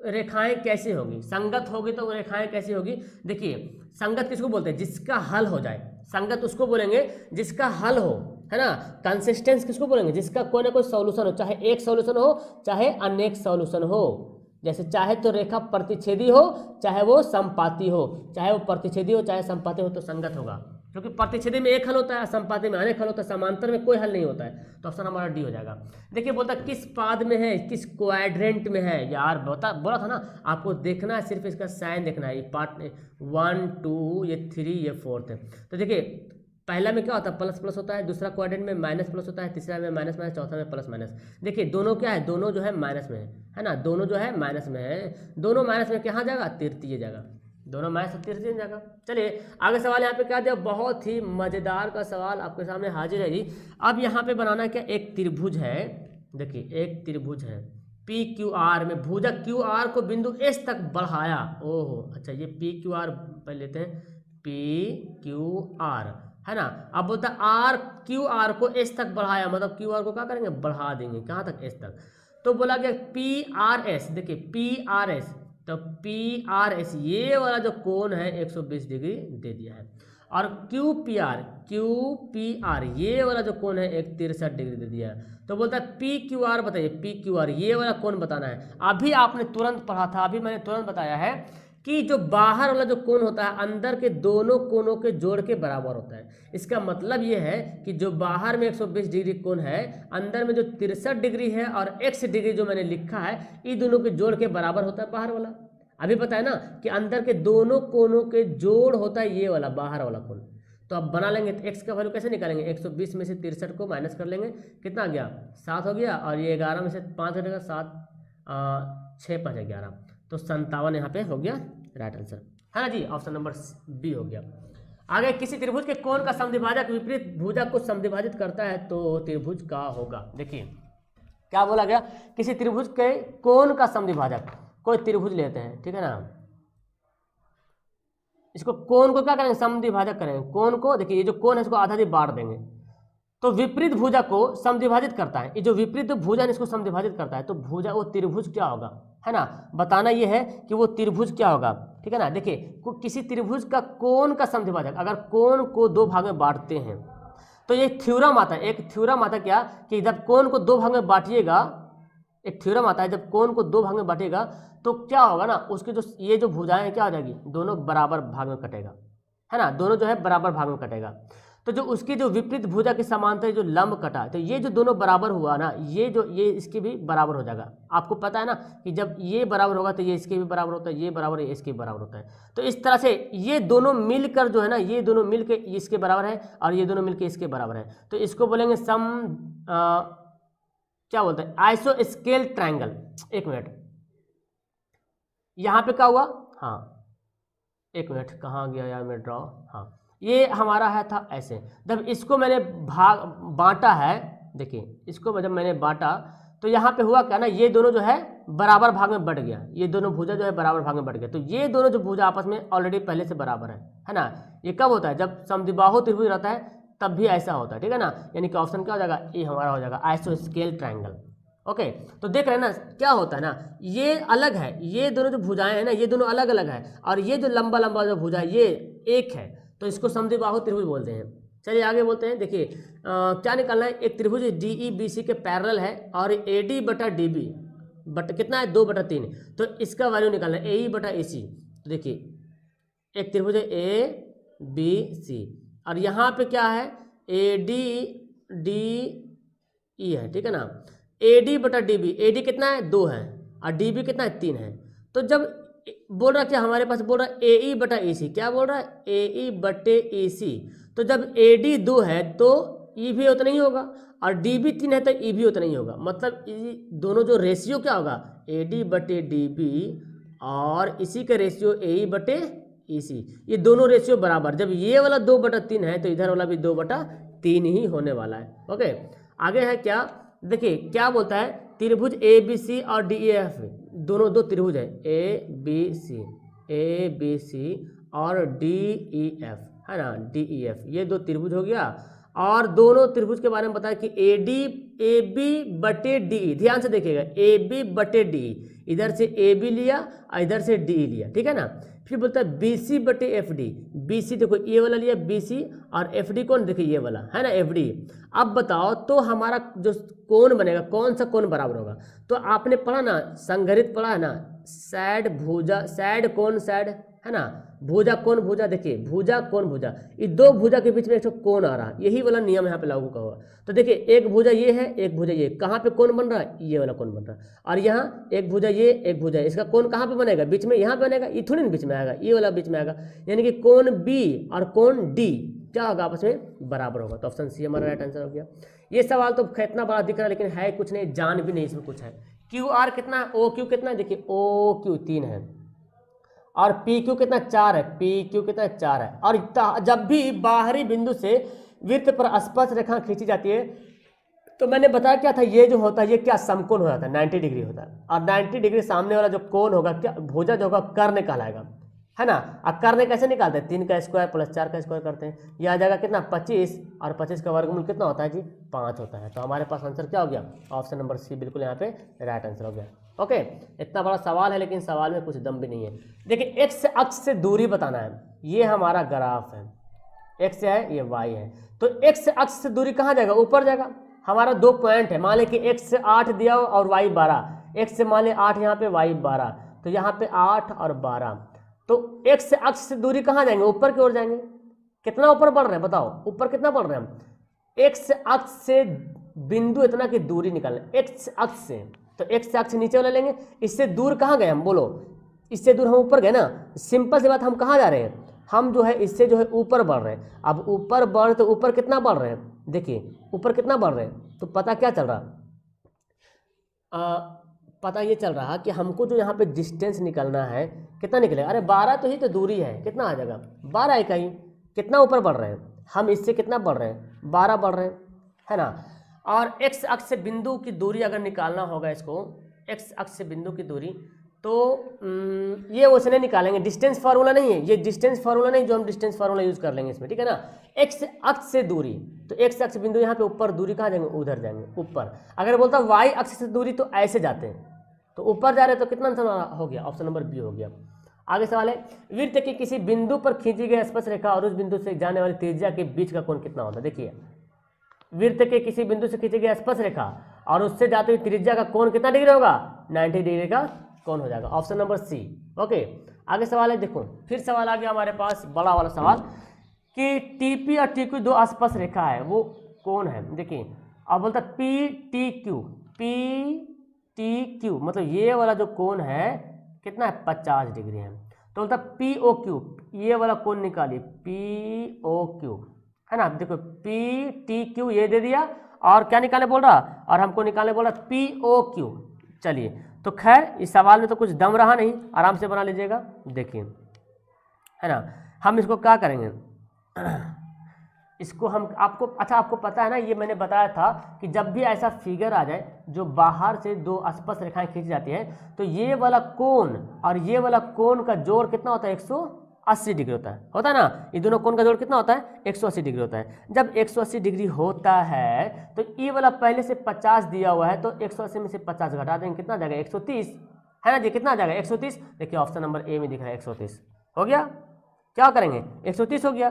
रेखाएं कैसे होगी, संगत होगी तो रेखाएं कैसी होगी। देखिए संगत किसको बोलते हैं जिसका हल हो जाए, संगत उसको बोलेंगे जिसका हल हो है ना। कंसिस्टेंस किसको बोलेंगे जिसका कोई ना कोई सॉल्यूशन हो, चाहे एक सॉल्यूशन हो चाहे अनेक सॉल्यूशन हो। जैसे चाहे तो रेखा प्रतिच्छेदी हो चाहे वो संपाती हो, चाहे वो प्रतिच्छेदी हो चाहे संपाती हो तो संगत होगा, क्योंकि प्रतिच्छेदी में एक हल होता है संपाती में अनेक हल होता है, समांतर में कोई हल नहीं होता है। तो ऑप्शन हमारा डी हो जाएगा। देखिए बोलता है किस पाद में है किस क्वाड्रेंट में है। यार बोला था ना आपको देखना है सिर्फ इसका साइन देखना है। ये पार्ट 1 2 ये 3 ये 4 है। तो देखिए पहला में क्या होता है प्लस प्लस होता है, दूसरा क्वाड्रेंट में माइनस प्लस होता है, तीसरा में माइनस माइनस, चौथा में प्लस माइनस। देखिए दोनों क्या है दोनों जो है माइनस में है ना, दोनों जो है माइनस में है। दोनों माइनस में कहाँ जाएगा तृतीय जगह, दोनों माइनस से तृतीय जगह। चलिए आगे सवाल यहाँ पे क्या दिया, बहुत ही मजेदार का सवाल आपके सामने हाजिर है जी। अब यहाँ पे बनाना क्या एक त्रिभुज है। देखिए एक त्रिभुज है PQR में भुजक QR को बिंदु S तक बढ़ाया। ओहो अच्छा ये PQR पहले लेते हैं PQR है ना। अब बोलता है QR को S तक बढ़ाया, मतलब QR को क्या करेंगे बढ़ा देंगे कहाँ तक S तक। तो बोला गया PRS, देखिए PRS, तो PRS ये वाला जो कोण है 120 डिग्री दे दिया है। और QPR ये वाला जो कोण है 63 डिग्री दे दिया है। तो बोलता है PQR बताइए, PQR ये वाला कोण बताना है। अभी आपने तुरंत पढ़ा था, अभी मैंने तुरंत बताया है कि जो बाहर वाला जो कोण होता है अंदर के दोनों कोणों के जोड़ के बराबर होता है। इसका मतलब ये है कि जो बाहर में 120 डिग्री कोण है अंदर में जो 63 डिग्री है और x डिग्री जो मैंने लिखा है ये दोनों के जोड़ के बराबर होता है बाहर वाला। अभी पता है ना कि अंदर के दोनों कोणों के जोड़ होता है ये वाला बाहर वाला कोण। तो अब बना लेंगे तो x का वैल्यू कैसे निकालेंगे 120 में से 63 को माइनस कर लेंगे, कितना आ गया 7 हो गया। और ये 11 में से 5 घटेगा 7 6 5 11, तो 57 यहाँ पे हो गया राइट आंसर है ना जी। ऑप्शन नंबर बी हो गया। आगे किसी त्रिभुज के कोण का समद्विभाजक विपरीत भुजक को समद्विभाजित करता है तो त्रिभुज का होगा। देखिए क्या बोला गया, किसी त्रिभुज के कोण का समद्विभाजक, कोई त्रिभुज लेते हैं ठीक है ना, इसको कोण को क्या करेंगे समद्विभाजक करेंगे। कोण को देखिए ये जो कोण है इसको आधा आधी बांट देंगे तो विपरीत भुजक को समद्विभाजित करता है। ये जो विपरीत भुजन इसको समद्विभाजित करता है तो भुजा वो त्रिभुज क्या होगा है ना, बताना ये है कि वो त्रिभुज क्या होगा ठीक है ना। देखिए किसी त्रिभुज का कोण का समद्विभाजक, अगर कोण को 2 भाग में बांटते हैं तो ये थ्योरम आता है। एक थ्योरम आता है क्या कि जब कोण को 2 भाग में बांटिएगा, एक थ्योरम आता है जब कोण को 2 भाग में बांटिएगा तो क्या होगा ना उसके जो ये जो भुजाएं क्या हो जाएगी दोनों बराबर भाग में कटेगा है ना, दोनों जो है बराबर भाग में कटेगा। तो जो उसकी जो विपरीत भुजा के समांतर जो लंब कटा, तो ये जो दोनों बराबर हुआ ना, ये इसके भी बराबर हो जाएगा। आपको पता है ना कि जब ये बराबर होगा तो ये इसके भी बराबर होता है, ये बराबर है इसके भी बराबर होता है। तो इस तरह से ये दोनों मिलकर जो है ना, ये दोनों मिलकर इसके बराबर है और ये दोनों मिलकर इसके बराबर है। तो इसको बोलेंगे क्या बोलते हैं, आइसोस्केल ट्रायंगल। एक मिनट, यहाँ पे क्या हुआ, हाँ एक मिनट, कहाँ गया यार मैं ड्रॉ, हाँ ये हमारा है था ऐसे। जब इसको मैंने बांटा है, देखिए इसको जब मैंने बांटा तो यहाँ पे हुआ क्या ना, ये दोनों जो है बराबर भाग में बढ़ गया, ये दोनों भुजा जो है बराबर भाग में बढ़ गया। तो ये दोनों जो भुजा आपस में ऑलरेडी पहले से बराबर है ना। ये कब होता है, जब समद्विबाहु त्रिभुज रहता है तब भी ऐसा होता है, ठीक है ना। यानी कि ऑप्शन क्या हो जाएगा, ये हमारा हो जाएगा आइसोस्केल ट्रायंगल। ओके, तो देख रहे हैं ना क्या होता है ना, ये अलग है, ये दोनों जो भुजाएं हैं ना ये दोनों अलग अलग है, और ये जो लंबा लंबा जो भुजा है ये एक है, तो इसको समद्विबाहु त्रिभुज बोलते हैं। चलिए आगे बोलते हैं। देखिए क्या निकालना है, एक त्रिभुज DEBC के पैरेलल है और AD बटा DB बट कितना है 2/3, तो इसका वैल्यू निकालना है AE बटा AC। तो देखिए एक त्रिभुज है ABC और यहाँ पे क्या है ADDE है, ठीक है ना। AD बटा DB, AD कितना है 2 है और DB कितना है 3 है। तो जब बोल रहा क्या हमारे पास, बोल रहा है AE बटा EC, क्या बोल रहा है AE बटे EC। तो जब AD 2 है तो E भी उतना ही होगा और DB 3 है तो E भी उतना ही होगा। मतलब दोनों जो रेशियो क्या होगा AD बटे DB और इसी का रेशियो AE बटे EC, ये दोनों रेशियो बराबर। जब ये वाला 2/3 है तो इधर वाला भी 2/3 ही होने वाला है। ओके, आगे है क्या, देखिए क्या बोलता है, त्रिभुज ABC और DEF, दोनों दो त्रिभुज है ABC और DEF, है ना DEF, ये दो त्रिभुज हो गया। और दोनों त्रिभुज के बारे में बताया कि AB बटे DE, ध्यान से देखिएगा AB बटे DE, इधर से AB लिया और इधर से DE लिया, ठीक है ना। फिर बोलता है BC बटे FD, BC देखो ये वाला लिया BC और FD कौन, देखिए ये वाला है ना FD। अब बताओ तो हमारा जो कोण बनेगा, कौन सा कोण बराबर होगा। तो आपने पढ़ा ना, संघरित पढ़ा है ना, सैड भुजा, सैड कोण सैड, है ना, भुजा कोण भुजा। देखिए भुजा कोण भुजा, ये दो भुजा के बीच में एक कोण आ रहा है, यही वाला नियम यहाँ पे लागू का हुआ। तो देखिए एक भुजा ये है, एक भुजा ये, कहाँ पे कोण बन रहा है, ये वाला कोण बन रहा है। और यहाँ एक भुजा ये, एक भुजा, इसका कोण कहाँ पे बनेगा, बीच में, यहाँ पे बनेगा, ये थोड़ी ना बीच में आएगा, ये वाला बीच में आएगा। यानी कि कोण B और कोण D क्या होगा, आपस में बराबर होगा। तो ऑप्शन सी हमारा राइट आंसर हो गया। ये सवाल तो इतना बड़ा दिख रहा है लेकिन है कुछ नहीं, जान भी नहीं इसमें कुछ है। QR कितना है, OQ कितना है, देखिए OQ 3 है और PQ कितना 4 है, PQ कितना 4 है। और जब भी बाहरी बिंदु से वृत्त पर स्पर्श रेखा खींची जाती है तो मैंने बताया क्या था, ये जो होता है ये क्या समकोण हो जाता है, 90 डिग्री होता है। और 90 डिग्री सामने वाला जो कोण होगा, क्या भुजा जो होगा कर्ण कहलाएगा, है ना। अब कर्ण कैसे निकालते हैं, 3 का स्क्वायर प्लस 4 का स्क्वायर करते हैं, ये आ जाएगा कितना 25 और 25 का वर्गमूल कितना होता है जी 5 होता है। तो हमारे पास आंसर क्या हो गया, ऑप्शन नंबर सी बिल्कुल यहाँ पे राइट आंसर हो गया। ओके, इतना बड़ा सवाल है लेकिन सवाल में कुछ दम भी नहीं है। देखिए एक्स अक्ष से दूरी बताना है, ये हमारा ग्राफ है, एक्स है ये वाई है। तो एक्स अक्ष से दूरी कहाँ जाएगा, ऊपर जाएगा। हमारा 2 पॉइंट है, मान लें कि एक्स से 8 दिया हो और वाई 12, एक्स से मान लें 8 यहाँ पे वाई 12, तो यहाँ पे 8 और 12। तो एक्स अक्ष से दूरी कहाँ जाएंगे, ऊपर की ओर जाएंगे। कितना ऊपर बढ़ रहे हैं बताओ, ऊपर कितना बढ़ रहे हैं हम, एक्स अक्ष से बिंदु इतना की दूरी निकालना, एक्स अक्ष से। तो एक्स अक्ष नीचे वाला लेंगे, इससे दूर कहाँ गए हम बोलो, इससे दूर हम ऊपर गए ना। सिंपल सी बात, हम कहाँ जा रहे हैं, हम जो है इससे जो है ऊपर बढ़ रहे हैं। अब ऊपर बढ़ तो ऊपर कितना बढ़ रहे हैं, देखिए ऊपर कितना बढ़ रहे हैं। तो पता क्या चल रहा, पता ये चल रहा कि हमको जो यहाँ पे डिस्टेंस निकलना है, कितना निकलेगा, अरे 12 तो ही तो दूरी है, कितना आ जाएगा 12 इकाई। कितना ऊपर बढ़ रहे हैं हम, इससे कितना बढ़ रहे हैं 12 बढ़ रहे हैं, है ना। और एक्स अक्ष से बिंदु की दूरी अगर निकालना होगा इसको, एक्स अक्ष से बिंदु की दूरी, तो ये उसने निकालेंगे, डिस्टेंस फार्मूला नहीं है ये, डिस्टेंस फार्मूला नहीं जो हम डिस्टेंस फार्मूला यूज कर लेंगे इसमें, ठीक है ना। एक्स अक्ष से दूरी, तो एक्स अक्ष बिंदु यहाँ पे ऊपर, दूरी कहाँ जाएंगे, उधर जाएंगे ऊपर। अगर बोलता वाई अक्ष से दूरी तो ऐसे जाते हैं, तो ऊपर जा रहे हैं, तो कितना आंसर हो गया, ऑप्शन नंबर बी हो गया। आगे सवाल है, वृत्त के किसी बिंदु पर खींची गई स्पर्श रेखा और उस बिंदु से जाने वाली त्रिज्या के बीच का कोण कितना होता है। देखिए वृत्त के किसी बिंदु से खींची गई स्पर्श रेखा और उससे जाते हुए त्रिज्या का कोण कितना डिग्री होगा, 90 डिग्री का कोण हो जाएगा, ऑप्शन नंबर सी। ओके, आगे सवाल है, देखो फिर सवाल आ गया हमारे पास बड़ा वाला सवाल कि टीपी और टीक्यू दो आसपास रेखा है, वो कौन है? देखिए अब बोलता है पी टी क्यू मतलब ये वाला जो कोण है कितना है 50 डिग्री है। तो बोलता पी ओ क्यू, ये वाला कोण निकालिए पी ओ क्यू, है ना। देखो पी टी क्यू ये दे दिया और क्या निकालने बोल रहा, और हमको निकालने बोल रहा पी ओ क्यू। चलिए तो खैर इस सवाल में तो कुछ दम रहा नहीं, आराम से बना लीजिएगा। देखिए है ना, हम इसको क्या करेंगे, इसको हम आपको अच्छा आपको पता है ना, ये मैंने बताया था कि जब भी ऐसा फिगर आ जाए जो बाहर से दो स्पर्श रेखाएं खींची जाती हैं तो ये वाला कोण और ये वाला कोण का जोड़ कितना होता है 180 डिग्री होता है ना। ये दोनों कोण का जोड़ कितना होता है 180 डिग्री होता है। जब 180 डिग्री होता है तो ये वाला पहले से 50 दिया हुआ है तो 180 में से 50 घटा देंगे, कितना आ जाएगा 130, है ना जी, कितना आ जाएगा 130। देखिए ऑप्शन नंबर ए में दिख रहा है 130 हो गया। क्या करेंगे 130 हो गया,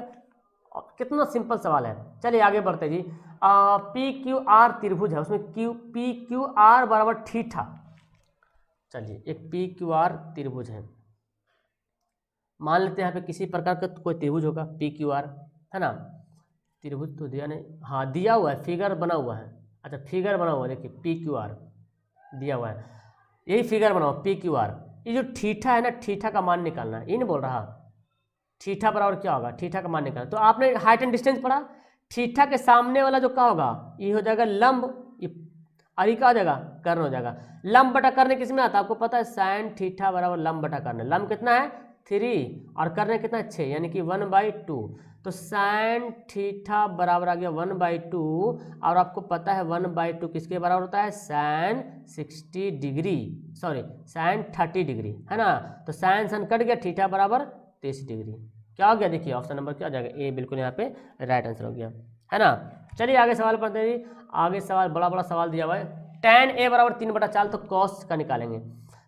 कितना सिंपल सवाल है। चलिए आगे बढ़ते जी। पी क्यू आर त्रिभुज है, उसमें पी क्यू आर बराबर थीटा। चलिए एक पी क्यू आर त्रिभुज है, मान लेते हैं यहाँ पे किसी प्रकार का कोई त्रिभुज होगा पी क्यू आर, है ना। त्रिभुज तो दिया नहीं, हाँ दिया हुआ है, फिगर बना हुआ है। अच्छा फिगर बना हुआ है, देखिए पी क्यू आर दिया हुआ है, यही फिगर बना हुआ पी क्यू आर। ये जो थीटा है ना, थीटा का मान निकालना है, ये नहीं बोल रहा थीटा बराबर क्या होगा, थीटा का मान निकालना। तो आपने हाइट एंड डिस्टेंस पढ़ा, थीटा के सामने वाला जो क्या होगा ये हो जाएगा लंब, ये और ये क्या हो जाएगा कर्ण हो जाएगा। लंब बटा कर्ण किस में आता है आपको पता है, साइन थीटा बराबर लंब बटा कर्ण। लंब कितना है 3 और कर्ण कितना है 6, यानी कि 1/2। तो साइन थीटा बराबर आ गया 1/2, और आपको पता है 1/2 किसके बराबर होता है, sine 60 degree, sorry sine 30 degree, है ना। तो साइन सन कट गया, थीटा बराबर 30 डिग्री। क्या हो गया, देखिए ऑप्शन नंबर क्या हो जाएगा ए, बिल्कुल यहाँ पे राइट आंसर हो गया, है ना। चलिए आगे सवाल पढ़ते हैं जी। आगे सवाल बड़ा बड़ा सवाल दिया हुआ है, tan a बराबर 3/4, तो cos का निकालेंगे।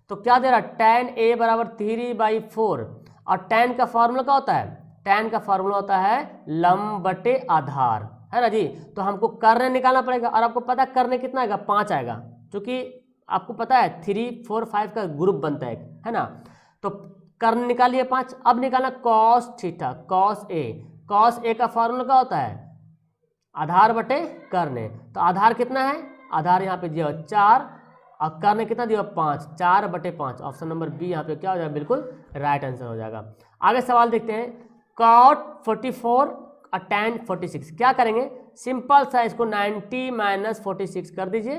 तो क्या दे रहा है, tan a बराबर 3/4, और tan का फॉर्मूला क्या होता है, tan का फॉर्मूला होता है लंब बटे आधार, है ना जी। तो हमको कर्ण निकालना पड़ेगा, और आपको पता है कर्ण कितना आएगा 5 आएगा, क्योंकि आपको पता है 3, 4, 5 का ग्रुप बनता है ना। तो कर्ण निकालिए 5। अब निकालना cos थीटा, cos a का फॉर्मूला क्या होता है आधार बटे कर्ण। तो आधार कितना है, आधार यहाँ पे दिया 4 और कर्ण कितना दिया 5, 4/5। ऑप्शन नंबर बी यहाँ पे क्या हो जाएगा, बिल्कुल राइट आंसर हो जाएगा। आगे सवाल देखते हैं, cot 44 और tan 46। क्या करेंगे, सिंपल सा इसको 90 - 46 कर दीजिए,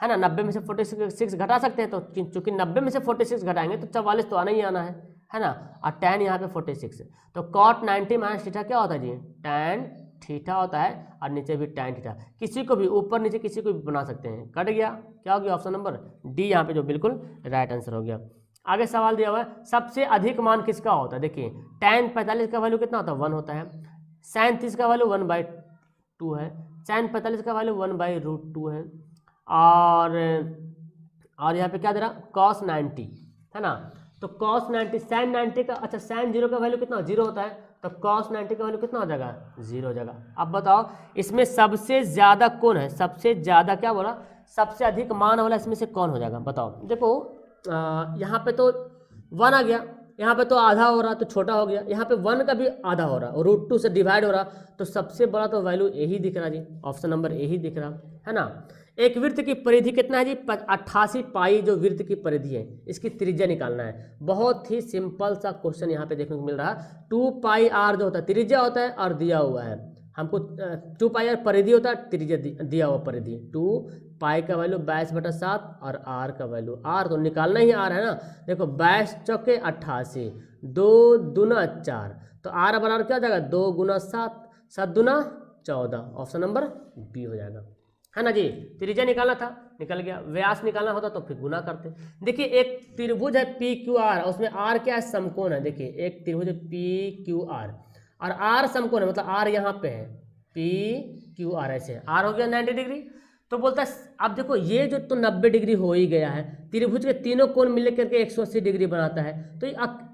है ना। 90 में से 46 घटा सकते हैं, तो चूंकि 90 में से 46 घटाएंगे तो 44 तो आना ही आना है ना। और tan यहाँ पे 46 है, तो cot 90 - थीटा क्या होता है जी, tan थीटा होता है, और नीचे भी tan थीटा। किसी को भी ऊपर नीचे किसी को भी बना सकते हैं। कट गया, क्या हो गया ऑप्शन नंबर डी यहाँ पे जो बिल्कुल राइट आंसर हो गया। आगे सवाल दिया हुआ है, सबसे अधिक मान किसका होता है। देखिए tan 45 का वैल्यू कितना होता है 1 होता है, sin 30 का वैल्यू 1/2 है, sin 45 का वैल्यू 1/√2 है, और यहाँ पे क्या दे रहा cos 90, है ना। तो cos 90 sin 90 का, अच्छा sin 0 का वैल्यू कितना 0 होता है, तो cos 90 का वैल्यू कितना हो जाएगा 0 हो जाएगा। अब बताओ इसमें सबसे ज्यादा कौन है, सबसे ज्यादा क्या बोला, सबसे अधिक मान वाला इसमें से कौन हो जाएगा बताओ। देखो यहाँ पे तो 1 आ गया, यहाँ पे तो आधा हो रहा तो छोटा हो गया, यहाँ पे 1 का भी आधा हो रहा और √2 से डिवाइड हो रहा, तो सबसे बड़ा तो वैल्यू यही दिख रहा जी, ऑप्शन नंबर यही दिख रहा, है ना। एक वृत्त की परिधि कितना है जी 88 पाई, जो वृत्त की परिधि है इसकी त्रिज्या निकालना है। बहुत ही सिंपल सा क्वेश्चन यहाँ पे देखने को मिल रहा है। 2πr जो होता है त्रिज्या होता है, और दिया हुआ है हमको 2πr परिधि होता है, त्रिज्या दिया हुआ परिधि 2π का वैल्यू 22/7 और r का वैल्यू r तो निकालना ही r है ना। देखो 22 चौके 88, 2 दूना 4, तो r बराबर क्या हो जाएगा 2 × 7, 7 दूना 14, ऑप्शन नंबर बी हो जाएगा, है ना जी। त्रिज्या निकालना था, निकल गया। व्यास निकालना होता तो फिर गुना करते। देखिए एक त्रिभुज है पी क्यू आर, उसमें आर क्या है समकोण है। देखिए एक त्रिभुज है पी क्यू आर और आर समकोण है, मतलब आर यहाँ पे है, पी क्यू आर ऐसे है, आर हो गया 90 डिग्री। तो बोलता है अब देखो ये जो तो 90 डिग्री हो ही गया है, त्रिभुज के तीनों कोण मिल करके 180 डिग्री बनाता है, तो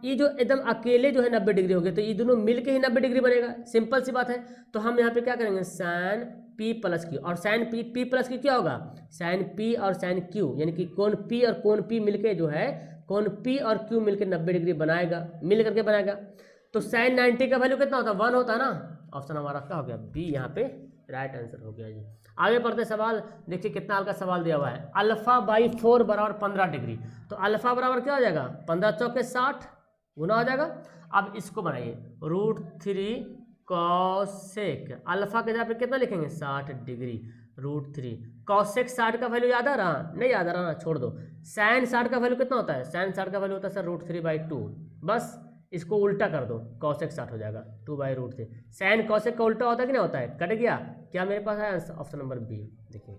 ये जो एकदम अकेले जो है 90 डिग्री हो गया, तो ये दोनों मिलके ही 90 डिग्री बनेगा, सिंपल सी बात है। तो हम यहाँ पे क्या करेंगे साइन P + Q, और साइन P + Q क्या होगा साइन P और साइन Q, यानी कि कोण P और कोण P मिलके जो है कोण P और Q मिलके 90 डिग्री बनाएगा, मिल करके बनाएगा। तो साइन 90 का वैल्यू कितना होता है 1 होता है ना, ऑप्शन हमारा क्या हो गया, बी यहाँ पे राइट आंसर हो गया जी। आगे पढ़ते सवाल, देखिए कितना हल्का सवाल दिया हुआ है। अल्फा बाई 4 बराबर 15 डिग्री, तो अल्फा बराबर क्या हो जाएगा, 15 चौके 60 गुना हो जाएगा। अब इसको बनाइए √3 कॉसेक, अल्फा के जगह पे कितना लिखेंगे 60 डिग्री, √3 कॉसेक 60 का वैल्यू याद आ रहा, नहीं याद आ रहा ना, छोड़ दो। साइन 60 का वैल्यू कितना होता है, साइन 60 का वैल्यू होता है सर √3/2, बस इसको उल्टा कर दो, कॉसेक 60 हो जाएगा 2/√3। साइन कॉसेक का उल्टा होता है कि नहीं होता है, कट गया, क्या मेरे पास है ऑप्शन नंबर बी। देखिए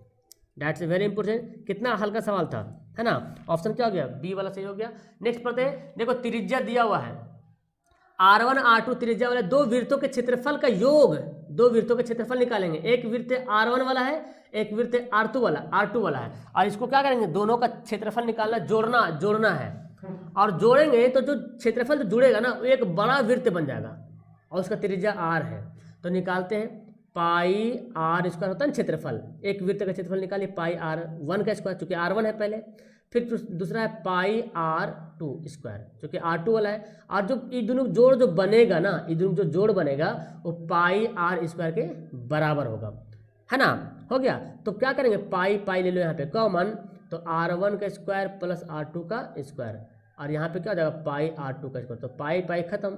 दैट्स वेरी इंपॉर्टेंट, कितना हल्का सवाल था, है ना। ऑप्शन क्या हो गया, बी वाला सही हो गया। नेक्स्ट पढ़ते हैं, देखो त्रिज्या दिया हुआ है R1 R2 त्रिज्या वाले दो वृत्तों के क्षेत्रफल का योग, दो वृत्तों के क्षेत्रफल निकालेंगे। एक वृत्त R1 वाला है, एक वृत्त R2 वाला है, और इसको क्या करेंगे, दोनों का क्षेत्रफल निकालना, जोड़ना है। और जोड़ेंगे तो जो क्षेत्रफल जो जुड़ेगा ना वो एक बड़ा वृत्त बन जाएगा और उसका त्रिज्या R है। तो निकालते हैं पाई R स्क्वायर होता है ना क्षेत्रफल, एक वृत्त का क्षेत्रफल निकालिए पाई R1 का स्क्वायर, चूंकि R1 है पहले, फिर दूसरा है पाई R2 स्क्वायर चूंकि R2 वाला है, और जो ये दोनों जोड़ जो बनेगा ना, ये दोनों जो जोड़ बनेगा वो पाई R स्क्वायर के बराबर होगा, है ना। हो गया, तो क्या करेंगे, पाई पाई ले लो यहाँ पे कॉमन, तो R1 का स्क्वायर प्लस R2 का स्क्वायर, और यहाँ पे क्या हो जाएगा पाई R2 का स्क्वायर, तो पाई पाई खत्म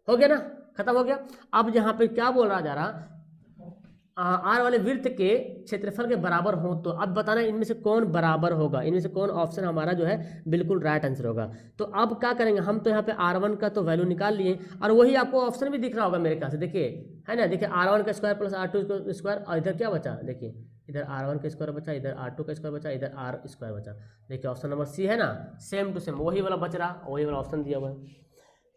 हो गया ना, खत्म हो गया। अब यहाँ पे क्या बोल रहा जा रहा, आर वाले वृत्त के क्षेत्रफल के बराबर हो, तो अब बताना इनमें से कौन बराबर होगा, इनमें से कौन ऑप्शन हमारा जो है बिल्कुल राइट आंसर होगा। तो अब क्या करेंगे, हम तो यहाँ पे R1 का तो वैल्यू निकाल लिए, और वही आपको ऑप्शन भी दिख रहा होगा मेरे ख्याल से, देखिए है ना, देखिए R1 का स्क्वायर प्लस R2 का स्क्वायर, और इधर क्या बचा, देखिए इधर R1 का स्क्वायर बचा, इधर R2 का स्क्वायर बचा, इधर R स्क्वायर बचा। देखिए ऑप्शन नंबर सी है ना, सेम टू सेम वही वाला बच रहा, वही वाला ऑप्शन दिया हुआ है।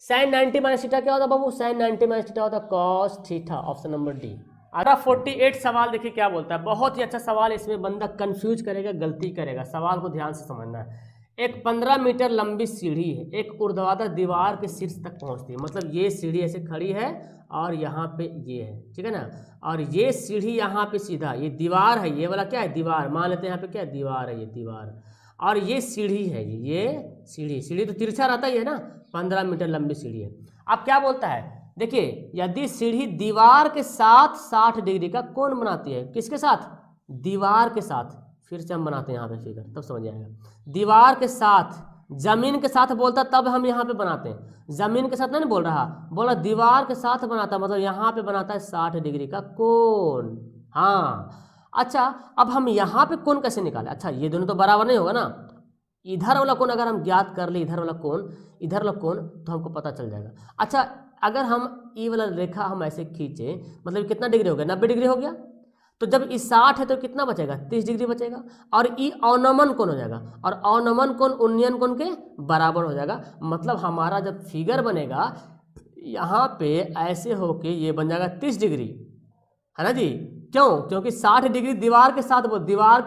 साइन 90 माइनस थीटा क्या होता है बाबू, साइन 90 माइनस थीटा होता है cos theta, option number D. अगला 48 सवाल देखिए क्या बोलता है, बहुत ही अच्छा सवाल, इसमें बंदा कंफ्यूज करेगा, गलती करेगा, सवाल को ध्यान से समझना है। एक 15 मीटर लंबी सीढ़ी है, एक ऊर्ध्वाधर दीवार के शीर्ष तक पहुंचती है, मतलब ये सीढ़ी ऐसे खड़ी है और यहाँ पे ये है, ठीक है ना, और ये सीढ़ी यहाँ पे सीधा, ये दीवार है, ये वाला क्या है दीवार, मान लेते हैं यहाँ पे क्या है दीवार है, ये दीवार, और ये सीढ़ी है, ये सीढ़ी तो तिरछा रहता ही है ना, 15 मीटर लंबी सीढ़ी है। अब क्या बोलता है, देखिए यदि सीढ़ी दीवार के साथ 60 डिग्री का कोण बनाती है, किसके साथ, दीवार के साथ, फिर से हम बनाते हैं यहाँ पे फिगर, तब समझ आएगा, दीवार के साथ, जमीन के साथ बोलता तब हम यहाँ पे बनाते हैं, जमीन के साथ नहीं बोल रहा, बोला दीवार के साथ बनाता, मतलब यहाँ पे बनाता है 60 डिग्री का कोण। हाँ अच्छा, अब हम यहाँ पे कोण कैसे निकाले, अच्छा ये दोनों तो बराबर नहीं होगा ना, इधर वाला कोण अगर हम ज्ञात कर ले, इधर वाला कोण तो हमको पता चल जाएगा। अच्छा अगर हम ये वाला रेखा हम ऐसे खींचे, मतलब कितना डिग्री हो गया, 90 डिग्री हो गया, तो जब ये 60 है तो कितना बचेगा, 30 डिग्री बचेगा, और ये अवनमन कोण हो जाएगा, और अवनमन कोण उन्नयन कोण के बराबर हो जाएगा। मतलब हमारा जब फिगर बनेगा यहाँ पे ऐसे होके ये बन जाएगा 30 डिग्री, है ना जी, क्यों, क्योंकि 60 डिग्री दीवार के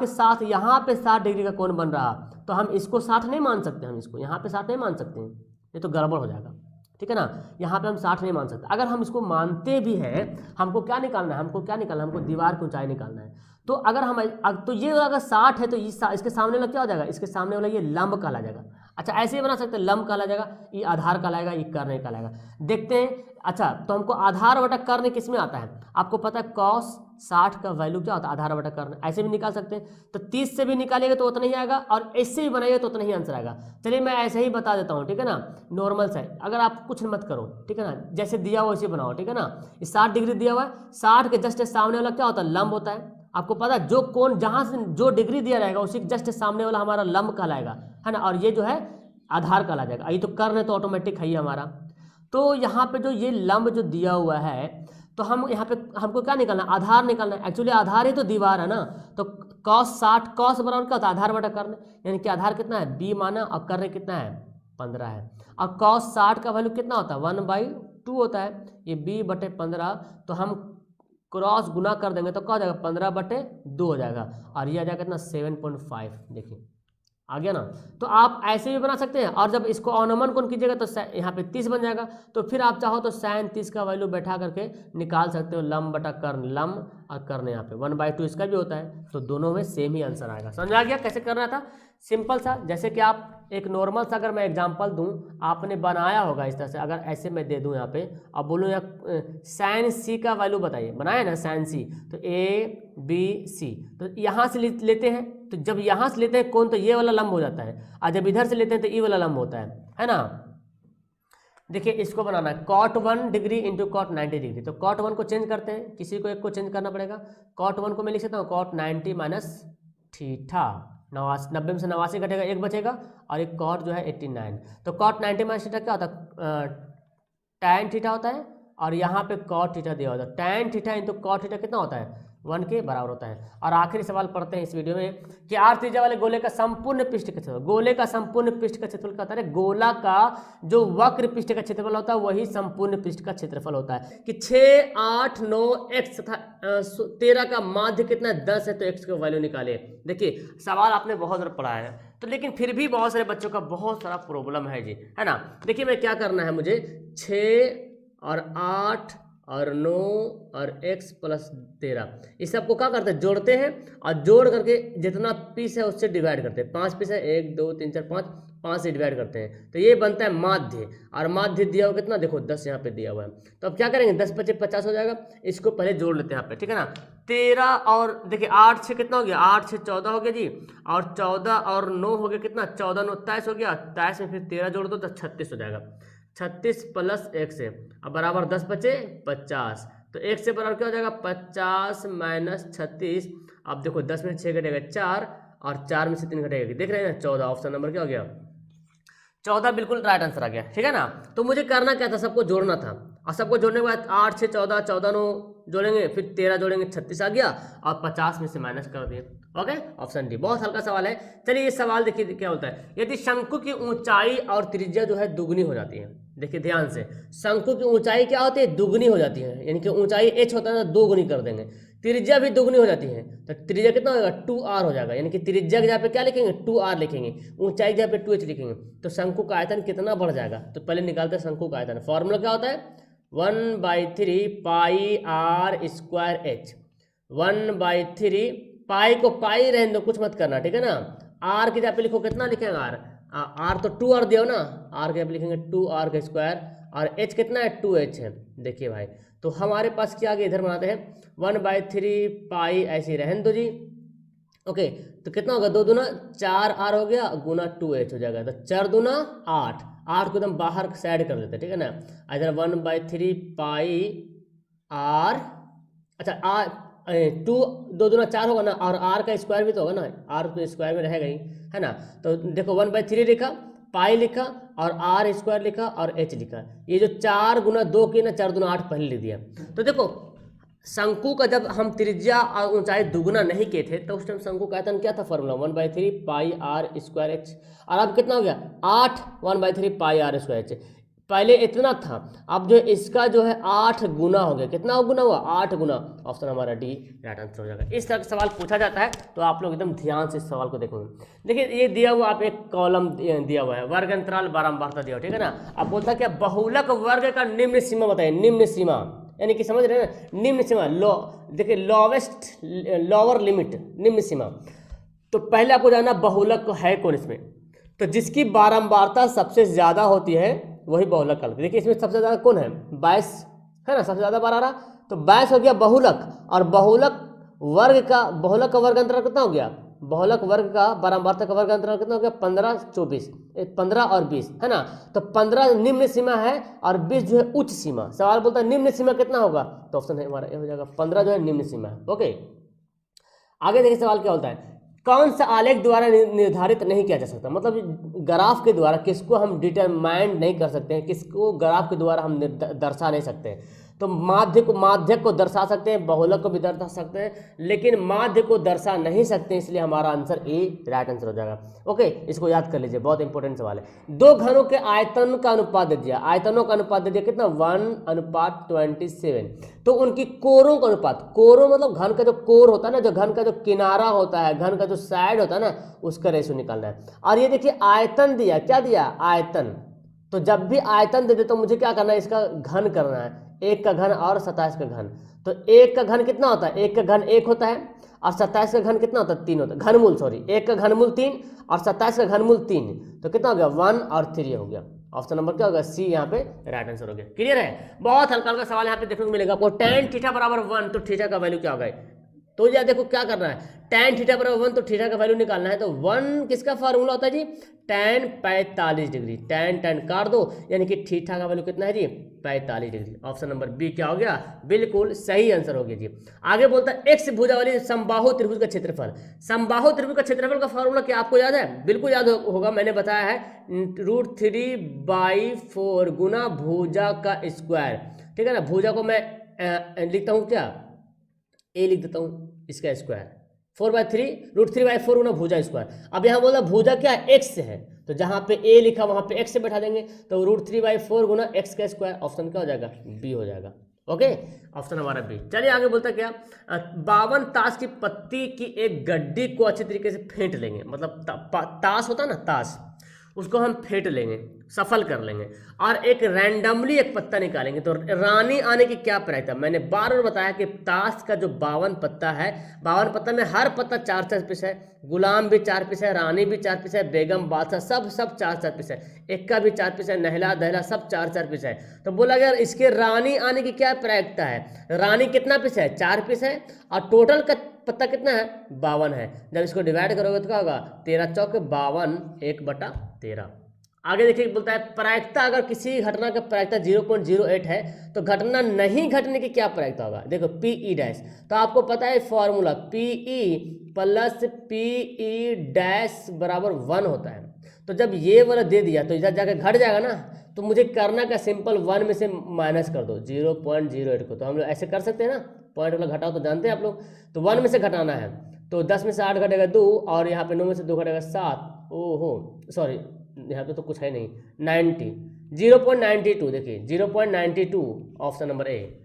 साथ यहाँ पे 60 डिग्री का कोण बन रहा, तो हम इसको 60 नहीं मान सकते, हम इसको यहाँ पे 60 नहीं मान सकते, ये तो गड़बड़ हो जाएगा, ठीक है ना, यहाँ पे हम 60 नहीं मान सकते। अगर हम इसको मानते भी हैं, हमको क्या निकालना है, हमको दीवार की ऊंचाई निकालना है। तो अगर हम तो ये अगर 60 है तो इसके सामने वाला क्या हो जाएगा, इसके सामने वाला ये लंब कहला जाएगा। अच्छा ऐसे ही बना सकते हैं, लंब कहला जाएगा, ये आधार कहलाएगा, ये कर्ण कहलाएगा। देखते हैं, अच्छा तो हमको आधार बटा कर्ण किस में आता है, आपको पता है cos 60 का वैल्यू क्या होता है, आधार बटा कर्ण, ऐसे भी निकाल सकते हैं। तो 30 से भी निकालिएगा तो उतना ही आएगा, और ऐसे भी बनाइएगा तो उतना ही आंसर आएगा। चलिए मैं ऐसे ही बता देता हूँ, ठीक है ना, नॉर्मल से, अगर आप कुछ मत करो, ठीक है ना, जैसे दिया हुआ वैसे बनाओ, ठीक है ना। 60 डिग्री दिया हुआ है, 60 के जस्ट सामने वाला क्या होता है, लंब होता है। आपको पता है जो कोण जहाँ से जो डिग्री दिया रहेगा उसी जस्ट सामने वाला हमारा लंब कहलाएगा, है ना, और ये जो है आधार कहला जाएगा। ये तो कर्ण है तो ऑटोमेटिक है ही हमारा। तो यहाँ पे जो ये लंब जो दिया हुआ है, तो हम यहाँ पे हमको क्या निकालना, आधार निकालना है। एक्चुअली आधार ही तो दीवार है ना, तो cos 60 cos बराबर क्या होता है, आधार बटा कर्ण, यानी कि आधार कितना है b माना, और कर्ण कितना है 15 है, और cos 60 का वैल्यू कितना होता है 1/2 होता है, ये b बटे 15, तो हम क्रॉस गुना कर देंगे तो क्या हो जाएगा 15/2 हो जाएगा, और ये आ जाएगा कितना 7.5, देखिए आ गया ना। तो आप ऐसे भी बना सकते हैं, और जब इसको अवनमन कोण कीजिएगा तो यहाँ पे 30 बन जाएगा, तो फिर आप चाहो तो sin 30 का वैल्यू बैठा करके निकाल सकते हो, लंब बटा कर्ण, लंब और कर्ण यहाँ पे 1/2 इसका भी होता है, तो दोनों में सेम ही आंसर आएगा। समझ आ गया कैसे करना था, सिंपल सा, जैसे कि आप एक नॉर्मल सा अगर मैं एग्जांपल दूं, आपने बनाया होगा इस तरह से, अगर ऐसे मैं दे दूं यहाँ पे, अब बोलूँ यहाँ साइन सी का वैल्यू बताइए, बनाया ना साइन सी, तो ए बी सी, तो यहाँ से लेते हैं, तो जब यहाँ से लेते हैं कौन, तो ये वाला लंब हो जाता है, और जब इधर से लेते हैं तो ये वाला लंब होता है ना। देखिए इसको बनाना है cot 1 degree into cot 90 degree, तो cot 1 को चेंज करते हैं, किसी को एक को चेंज करना पड़ेगा। cot 1 को मैं लिख सकता हूँ cot 90 माइनस थीटा, 90 में से 89 घटेगा, एक बचेगा, और एक cot जो है 89, तो cot 90 माइनस थीटा क्या होता है, tan थीटा होता है, और यहाँ पे cot थीटा दिया होता है, tan theta into cot theta कितना होता है, 1 के बराबर होता है। और आखिरी सवाल पढ़ते हैं इस वीडियो में कि r त्रिज्या वाले गोले का संपूर्ण पृष्ठ का क्षेत्रफल, गोले का संपूर्ण पृष्ठ का क्षेत्रफल क्या होता है, गोला का जो वक्र पृष्ठ का क्षेत्रफल होता है वही संपूर्ण पृष्ठ का क्षेत्रफल होता है। कि 6, 8, 9 x तथा 13 का माध्य कितना है, 10 है, तो x का वैल्यू निकालिए। देखिए सवाल आपने बहुत सारा पढ़ा है, तो लेकिन फिर भी बहुत सारे बच्चों का बहुत सारा प्रॉब्लम है जी, है ना। देखिए मैं क्या करना है, मुझे 6 और 8 और 9 और x प्लस 13 इस सबको क्या करते हैं, जोड़ते हैं, और जोड़ करके जितना पीस है उससे डिवाइड करते हैं। 5 पीस है, 1 2 3 4 5 से डिवाइड करते हैं, तो ये बनता है माध्य। और माध्य दिया हुआ कितना, देखो 10 यहाँ पे दिया हुआ है, तो अब क्या करेंगे, 10 25 50 हो जाएगा। इसको पहले जोड़ लेते हैं यहाँ पे, ठीक है ना। 13 और देखिए 8 से कितना हो गया, 8 से 14 हो गया जी, और 14 और 9 हो गया कितना, 14 9 23 हो गया, 23 में फिर 13 जोड़ दो तो 36 हो जाएगा। 36 प्लस 1 से, अब बराबर 10 बचे 50, तो 1 से बराबर क्या हो जाएगा, 50 माइनस 36। अब देखो 10 में 6 घटेगा 4, और 4 में से 3 घटेगा, देख रहे हैं ना 14, ऑप्शन नंबर क्या हो गया, 14 बिल्कुल राइट आंसर आ गया, ठीक है ना। तो मुझे करना क्या था, सबको जोड़ना था, और सबको जोड़ने के बाद 8 से 14, 14 9 जोड़ेंगे, फिर 13 जोड़ेंगे, 36 आ गया, और 50 में से माइनस कर दिए। Okay, option D. बहुत हल्का सवाल है। चलिए ये सवाल देखिए क्या होता है, यदि शंकु की ऊंचाई और त्रिज्या जो है दुगनी हो जाती है, देखिए ध्यान से, शंकु की ऊंचाई क्या होती है, दुगनी हो जाती है, यानी कि ऊंचाई h होता है ना, 2 गुनी कर देंगे, त्रिज्या भी दुगनी हो जाती है, तो त्रिज्या कितना होगा, 2r हो जाएगा, यानी कि त्रिज्या के जगह पे क्या लिखेंगे, 2r लिखेंगे, ऊंचाई की जगह पे 2h लिखेंगे, तो शंकु का आयतन कितना बढ़ जाएगा। तो पहले निकालते हैं शंकु का आयतन, फॉर्मूला क्या होता है, 1/3 पाई r स्क्वायर h, 1/3 पाई को पाई रहने दो, कुछ मत करना, ठीक है ना। आर की जगह पे लिखो, कितना लिखेंगे आर तो 2r दियो ना, आर के जगह पे लिखेंगे 2r का स्क्वायर, और h कितना है, 2h है। देखिए भाई, तो हमारे पास क्या आ गया, इधर बनाते हैं 1/3 पाई, ऐसे रहने दो जी। ओके, तो कितना होगा, 2 दूना 4r हो गया, गुना 2h हो जाएगा, तो 4 दूना 8, 8 को एकदम बाहर साइड कर देते हैं, ठीक है ना। इधर 1/3 पाई r, अच्छा r 2 दूना 4 होगा ना, और r का स्क्वायर भी तो होगा ना, r तो स्क्वायर में रहेगा ही, है ना। तो देखो 1/3 लिखा, पाई लिखा, और r स्क्वायर लिखा, और h लिखा, ये जो 4 गुना 2 की ना, 4 दूना 8 पहले लिख दिया। तो देखो शंकु का जब हम त्रिज्या और ऊंचाई दुगुना नहीं किए थे, तो उस टाइम शंकु का आयतन क्या था, फॉर्मूला 1/3 पाई r स्क्वायर h, और अब कितना हो गया 8, 1/3 पाई r स्क्वायर h, पहले इतना था, अब जो इसका जो है 8 गुना हो गया, कितना गुना हुआ, 8 गुना, ऑप्शन हमारा डी राइट आंसर हो जाएगा। इस तरह का सवाल पूछा जाता है, तो आप लोग एकदम ध्यान से इस सवाल को देखोगे। देखिए ये दिया हुआ, आप एक कॉलम दिया हुआ है, वर्ग अंतराल बारंबारता दिया हुआ, ठीक है ना। अब बोलता है क्या, बहुलक वर्ग का निम्न सीमा बताइए, निम्न सीमा, यानी कि समझ रहे हैं ना, निम्न सीमा, देखिए लोवेस्ट लोअर लिमिट, निम्न सीमा। तो पहले आपको जानना बहुलक है कौन इसमें, तो जिसकी बारंबारता सबसे ज्यादा होती है वही बहुलक कहलाता है। देखिए इसमें सबसे ज्यादा कौन है, 22 है ना, सबसे ज्यादा बार आ रहा, तो 22 हो गया बहुलक, और बहुलक का वर्ग अंतराल कितना हो गया, बहुलक वर्ग का बारंबारता का वर्ग अंतराल कितना हो गया, 15 24, 15 और 20, है ना। तो 15 निम्न सीमा है, और 20 जो है उच्च सीमा। सवाल बोलता है निम्न सीमा कितना होगा, तो ऑप्शन है हमारा ये हो जाएगा, 15 जो है निम्न सीमा है। ओके, आगे देखिए सवाल क्या होता है, कौन सा आलेख द्वारा निर्धारित नहीं किया जा सकता, मतलब ग्राफ के द्वारा किसको हम डिटरमाइंड नहीं कर सकते हैं, किसको ग्राफ के द्वारा हम दर्शा नहीं सकते हैं। तो माध्य को दर्शा सकते हैं, बहुलक को भी दर्शा सकते हैं, लेकिन माध्य को दर्शा नहीं सकते, इसलिए हमारा आंसर ए राइट आंसर हो जाएगा। ओके, इसको याद कर लीजिए, बहुत इंपॉर्टेंट सवाल है। दो घनों के आयतन का अनुपात दे दिया, आयतनों का अनुपात दे दिया कितना, 1:27। तो उनकी कोरों का अनुपात, कोरों मतलब घन का जो कोर होता है ना, जो घन का जो किनारा होता है, घन का जो साइड होता है ना, उसका रेशो निकालना है। और ये देखिए आयतन दिया, क्या दिया, आयतन। तो जब भी आयतन दे दे तो मुझे क्या करना है, इसका घन करना है, 1 का घन और 27 का घन। तो 1 का घन कितना होता है, 1 का घन 1 होता है, और 27 का घन कितना होता है 3 होता है, घनमूल सॉरी, 1 का घनमूल 3 और 27 का घनमूल 3, तो कितना हो गया 1 और 3 हो गया। ऑप्शन नंबर क्या होगा सी यहाँ पे राइट आंसर हो गया। क्लियर है, बहुत हल्का हल्का सवाल यहाँ पे देखने को मिलेगा आपको। tan थीटा बराबर 1 तो थीटा का वैल्यू क्या होगा, तो यार देखो क्या करना है, tan थीटा बराबर 1 तो थीटा का वैल्यू निकालना है। तो 1 किसका फार्मूला होता है जी, tan 45 डिग्री, tan काट दो, यानी कि थीटा का वैल्यू कितना है जी 45 डिग्री। ऑप्शन नंबर बी क्या हो गया, बिल्कुल सही आंसर हो गया जी। आगे बोलता है एक्स भुजा वाली समबाहु त्रिभुज का क्षेत्रफल। समबाहु त्रिभुज का क्षेत्रफल का फार्मूला क्या आपको याद है, बिल्कुल याद होगा, मैंने बताया है √3/4 गुना भुजा का स्क्वायर। ठीक है ना, भुजा को मैं लिखता हूँ क्या, ए लिख देता हूँ इसका स्क्वायर, 4/3 √3/4 गुना भुजा स्क्वायर। अब यहाँ बोला भुजा क्या है, एक्स है, तो जहाँ पे ए लिखा वहाँ पे एक्स से बैठा देंगे, तो √3/4 गुना एक्स का स्क्वायर। ऑप्शन क्या हो जाएगा, बी हो जाएगा। ओके, ऑप्शन हमारा बी। चलिए आगे बोलता क्या, 52 ताश की पत्ती की एक गड्डी को अच्छी तरीके से फेंट लेंगे, मतलब ताश होता है ना, ताश, उसको हम फेंट लेंगे, सफल कर लेंगे, और एक रैंडमली एक पत्ता निकालेंगे, तो रानी आने की क्या प्रायिकता। मैंने बार बार बताया कि ताश का जो 52 पत्ता है, 52 पत्ता में हर पत्ता 4-4 पीस है, गुलाम भी 4 पीस है, रानी भी 4 पीस है, बेगम बादशाह सब 4-4 पीस है, एक्का भी 4 पीस है, नहला दहला सब 4-4 पीस है। तो बोला गया इसके रानी आने की क्या प्रायिकता है, रानी कितना पीस है 4 पीस है, और टोटल का पत्ता कितना है 52 है। जब इसको डिवाइड करोगे तो क्या होगा, 13 चौक 52, 1/13। आगे देखिए बोलता है प्रायिकता, अगर किसी घटना का प्रायिकता 0.08 है तो घटना नहीं घटने की क्या प्रायिकता होगा। देखो पीई डैश, तो आपको पता है formula P E plus P E dash बराबर 1 होता है। तो जब ये वाला दे दिया तो इधर जाकर घट जाएगा ना, तो मुझे करना का सिंपल 1 में से माइनस कर दो 0.08 को, तो हम लोग ऐसे कर सकते हैं ना, पॉइंट वाला घटाओ तो जानते हैं आप लोग, तो 1 में से घटाना है, तो 10 में से 8 घटेगा 2, और यहाँ पे 9 में से 2 घटेगा 7, ओहो सॉरी यहाँ पे तो कुछ है नहीं, 90, 0.92, देखिए 0.92, ऑप्शन नंबर ए।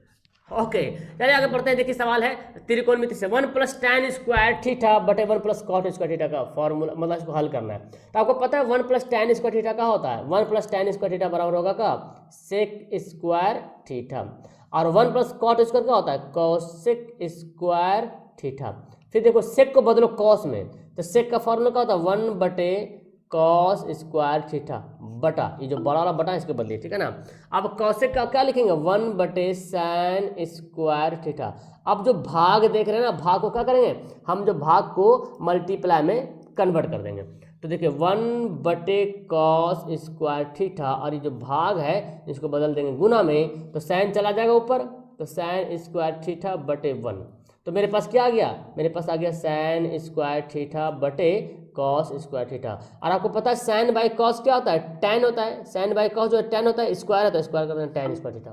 ओके, चलिए आगे बढ़ते हैं। देखिए सवाल है त्रिकोणमिति से 1 + tan स्क्वायर थीटा बटे 1 + cot स्क्वायर थीटा का फॉर्मूला, मतलब इसको हल करना है। तो आपको पता है 1 + tan स्क्वायर थीटा का होता है, 1 + tan स्क्वायर थीटा बराबर होगा का सेक स्क्वायर थीटा, और 1 + cot स्क्वायर का होता है कोसेक स्क्वायर थीटा। फिर देखो सेक को बदलो कॉस में, तो सेक का फॉर्मूला क्या होता है 1 / कॉस स्क्वायर थीटा बटा, ये जो बड़ा वाला बटा इसके बदलिए, ठीक है ना। अब कॉसेक का क्या लिखेंगे 1 / सैन स्क्वायर थीटा। अब जो भाग देख रहे हैं ना, भाग को क्या करेंगे हम, जो भाग को मल्टीप्लाई में कन्वर्ट कर देंगे। तो देखिए 1 / कॉस स्क्वायर थीटा, और ये जो भाग है इसको बदल देंगे गुना में, तो सैन चला जाएगा ऊपर, तो सैन स्क्वायर थीटा बटे 1। तो मेरे पास क्या आ गया, मेरे पास आ गया सैन स्क्वायर थीटा बटे कॉस स्क्वायर थीटा। और आपको पता है साइन बाई कॉस क्या होता है, tan होता है, साइन बाई कॉस जो है tan होता है, स्क्वायर है तो स्क्वायर करते हैं tan स्क्वायर थीटा।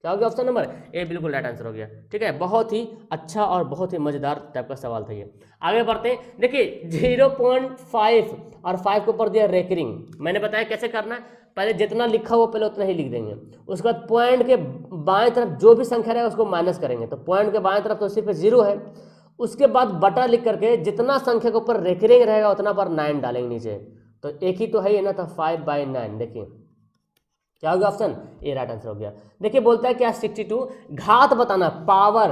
क्या हो गया ऑप्शन नंबर ए, बिल्कुल राइट आंसर हो गया। ठीक है, बहुत ही अच्छा और बहुत ही मजेदार टाइप का सवाल था ये। आगे बढ़ते हैं। देखिए 0.5 और 5 के ऊपर दिया रेकरिंग, मैंने बताया कैसे करना है, पहले जितना लिखा हुआ पहले उतना ही लिख देंगे, उसके बाद पॉइंट के बाएं तरफ जो भी संख्या रहेगा उसको माइनस करेंगे, तो पॉइंट के बाएं तरफ तो सिर्फ 0 है, उसके बाद बटा लिख करके जितना संख्या के ऊपर रेकरिंग रहेगा उतना पर 9 डालेंगे नीचे, तो एक ही तो है ना, तो 5/9। देखिए क्या हो गया ऑप्शन ए राइट आंसर हो गया। देखिए बोलता है क्या 62 घात बताना, पावर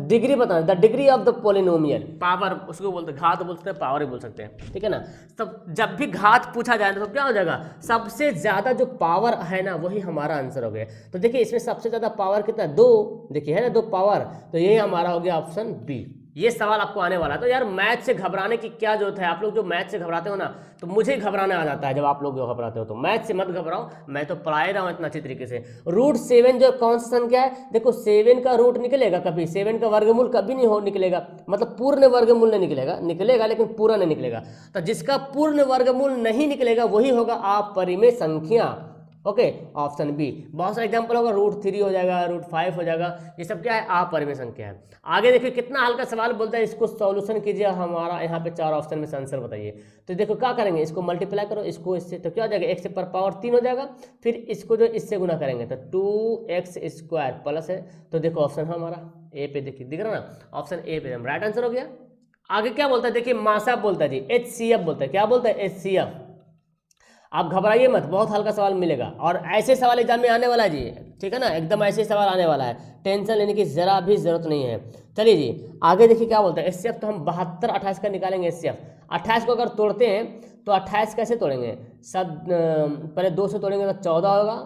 डिग्री बताना, the degree of the polynomial, power उसको बोलते हैं, घात बोल सकते हैं, पावर ही बोल सकते हैं, ठीक है ना। तब जब भी घात पूछा जाए तो क्या हो जाएगा, सबसे ज्यादा जो पावर है ना वही हमारा आंसर हो गया। तो देखिए इसमें सबसे ज्यादा पावर कितना, 2, देखिए है ना 2 पावर, तो यही हमारा हो गया ऑप्शन बी। ये सवाल आपको आने वाला है। तो यार मैथ से घबराने की क्या जरूरत है, आप लोग जो मैथ से घबराते हो ना, तो मुझे घबराने आ जाता है जब आप लोग जो घबराते हो, तो मैथ से मत घबराओ, मैं तो पढ़ा ही रहा हूँ इतना अच्छी तरीके से। √7 जो कौन सा संख्या है, देखो 7 का रूट निकलेगा कभी, 7 का वर्गमूल कभी नहीं निकलेगा, मतलब पूर्ण वर्गमूल नहीं निकलेगा, निकलेगा लेकिन पूरा नहीं निकलेगा। तो जिसका पूर्ण वर्गमूल नहीं निकलेगा वही होगा अपरिमेय संख्या। Okay, option B. बहुत सारे एग्जांपल होगा, √3 हो जाएगा, √5 हो जाएगा, ये सब क्या है, अपरिमेय संख्या है। आगे देखिए कितना हल्का सवाल बोलता है, इसको सॉल्यूशन कीजिए, हमारा यहाँ पे 4 ऑप्शन में से आंसर बताइए। तो देखो क्या करेंगे, इसको मल्टीप्लाई करो, इसको इससे, तो क्या हो जाएगा, 1 से पर पावर 3 हो जाएगा, फिर इसको जो इससे गुना करेंगे तो 2x² प्लस है, तो देखो ऑप्शन हमारा ए पे, देखिए दिख रहा ना, ऑप्शन ए पे राइट आंसर हो गया। आगे क्या बोलता है, देखिए मासा बोलता है जी HCF बोलता है, क्या बोलता है HCF। आप घबराइए मत, बहुत हल्का सवाल मिलेगा और ऐसे सवाल एग्जाम में आने वाला है जी, ठीक है ना, एकदम ऐसे सवाल आने वाला है, टेंशन लेने की जरा भी जरूरत नहीं है। चलिए जी आगे देखिए क्या बोलते हैं। एचसीएफ तो हम 72 28 का निकालेंगे। एचसीएफ 28 को अगर तोड़ते हैं तो 28 कैसे तोड़ेंगे, सब पहले 2 से तोड़ेंगे तो 14 होगा,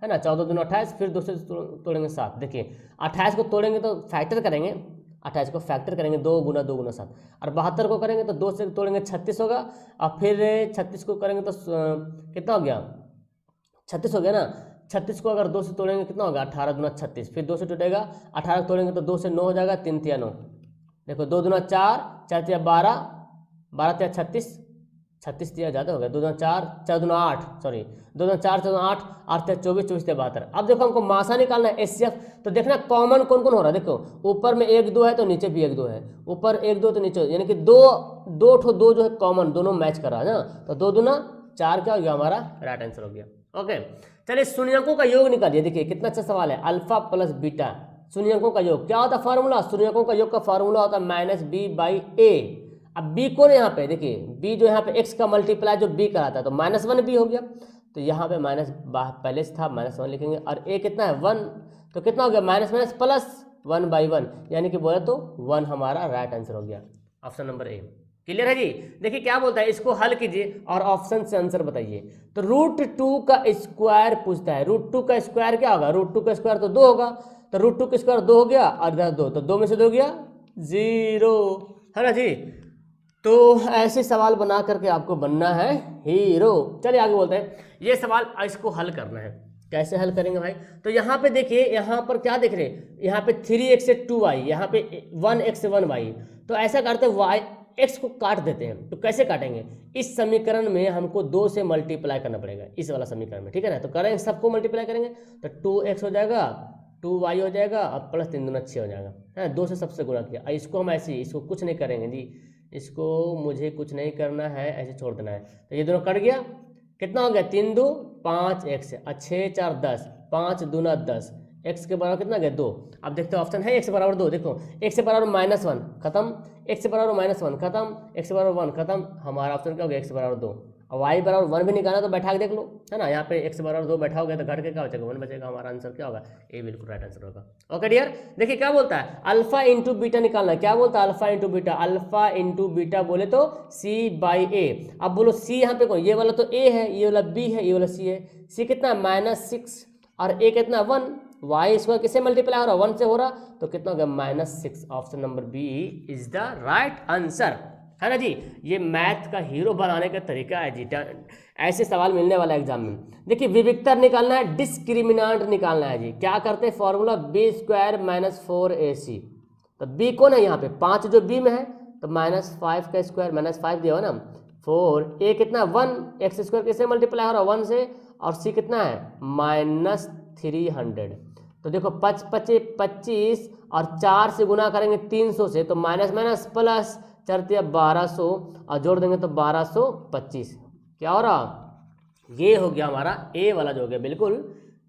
है ना, 14 दूनी 28, फिर 2 से तोड़ेंगे 7। देखिए 28 को तोड़ेंगे तो फैक्टर करेंगे, 28 को फैक्टर करेंगे 2 गुना 2 गुना 7, और 72 को करेंगे तो 2 से तोड़ेंगे 36 होगा, और फिर 36 को करेंगे तो कितना हो गया, 36 हो गया ना। 36 को अगर 2 से तोड़ेंगे कितना होगा, 18 दूना 36, फिर 2 से टूटेगा, 18 तोड़ेंगे तो 2 से 9 हो जाएगा, 3 तिया 9, देखो 2 दूना 4, 4 तिया 12, 12 तिया 36, 36 तिया ज़्यादा हो गया, 2 दूना 4, 4 दूना 8, सॉरी 2 दूना 4, 4 दूना 8, 8 तिया 24, 24 तिया 72। अब देखो हमको मासा निकालना है एचसीएफ, तो देखना कॉमन कौन कौन हो रहा है। देखो ऊपर में 1 2 है तो नीचे भी 1 2 है, ऊपर 1 2 तो नीचे, यानी कि 2 ठो 2 जो है कॉमन, दोनों मैच कर रहा है ना, तो 2 दूना 4 क्या हो गया, हमारा राइट आंसर हो गया। ओके चलिए शून्यकों का योग निकालिए। देखिए कितना अच्छा सवाल है, अल्फा प्लस बीटा शून्यकों का योग क्या होता है फार्मूला, शून्यकों का योग का फार्मूला होता है -b/a। अब b कौन है यहाँ पे, देखिए b जो यहाँ पे x का मल्टीप्लाई जो b कराता है तो -1b हो गया, तो यहाँ पे माइनस पहले से था -1 लिखेंगे, और a कितना है 1, तो कितना हो गया माइनस माइनस प्लस 1/1, यानी कि बोले तो 1 हमारा राइट आंसर हो गया, ऑप्शन नंबर ए। क्लियर है जी। देखिए क्या बोलता है, इसको हल कीजिए और ऑप्शन से आंसर बताइए। तो √2 का स्क्वायर पूछता है, √2 का स्क्वायर क्या होगा, √2 का स्क्वायर तो 2 होगा, तो √2 का स्क्वायर 2 हो गया और इधर 2, तो 2 में से 2 गया 0, है ना जी। तो ऐसे सवाल बना करके आपको बनना है हीरो। चलिए आगे बोलते हैं, ये सवाल इसको हल करना है, कैसे हल करेंगे भाई। तो यहाँ पे देखिए, यहाँ पर क्या देख रहे हैं, यहाँ पे 3x से 2y, यहाँ पे 1x से 1y, तो ऐसा करते हैं y x को काट देते हैं। तो कैसे काटेंगे, इस समीकरण में हमको 2 से मल्टीप्लाई करना पड़ेगा, इस वाला समीकरण में, ठीक है ना। तो करेंगे, सबको मल्टीप्लाई करेंगे तो 2x हो जाएगा, 2y हो जाएगा, और प्लस 3 दूना 6 हो जाएगा, है 2 से सबसे गुणा किया। इसको हम ऐसे ही, इसको कुछ नहीं करेंगे जी, इसको मुझे कुछ नहीं करना है, ऐसे छोड़ देना है। तो ये दोनों कट गया, कितना हो गया 3 2 5x, 6 4 10, 5 दूना 10, x के बराबर कितना गया 2। अब देखते हो ऑप्शन है x बराबर 2, देखो x से बराबर -1 खत्म, x से बराबर -1 खत्म, x से बराबर 1 खत्म, हमारा ऑप्शन क्या हो गया x बराबर 2। और y बराबर 1 भी निकालना तो बैठा के देख लो, है ना, यहाँ पे x बराबर 2 बैठा हो गया तो घट के क्या बचेगा 1 बचेगा, हमारा आंसर क्या होगा ए, बिल्कुल राइट आंसर होगा। ओके डियर, देखिए क्या बोलता है, अल्फा इंटू बीटा निकालना है। क्या बोलता है alpha into beta, alpha into beta बोले तो c/a। अब बोलो c यहाँ पे कौन, ये वाला तो a है, ये वाला b है, ये वाला c है। c कितना -6 और a कितना 1, वाई स्क्वायर किससे मल्टीप्लाई हो रहा, 1 से हो रहा, तो कितना हो गया -6। Option number B is the right answer, है ना जी। ये मैथ का हीरो बनाने का तरीका है जी, ऐसे सवाल मिलने वाला है एग्जाम में। देखिए विविक्तर निकालना है, डिस्क्रिमिनांट निकालना है जी। क्या करते हैं फॉर्मूला, b² - 4ac। तो b कौन है यहाँ पे, 5 जो b में है, तो -5 का स्क्वायर, -5 दिया हो ना, 4, a कितना 1, x स्क्वायर किससे मल्टीप्लाई हो रहा 1 से, और c कितना है -300। तो देखो 5 5 25 और 4 से गुना करेंगे 300 से, तो माइनस माइनस प्लस 4 1200 और जोड़ देंगे तो 1225, क्या हो रहा, ये हो गया हमारा ए वाला जो हो गया, बिल्कुल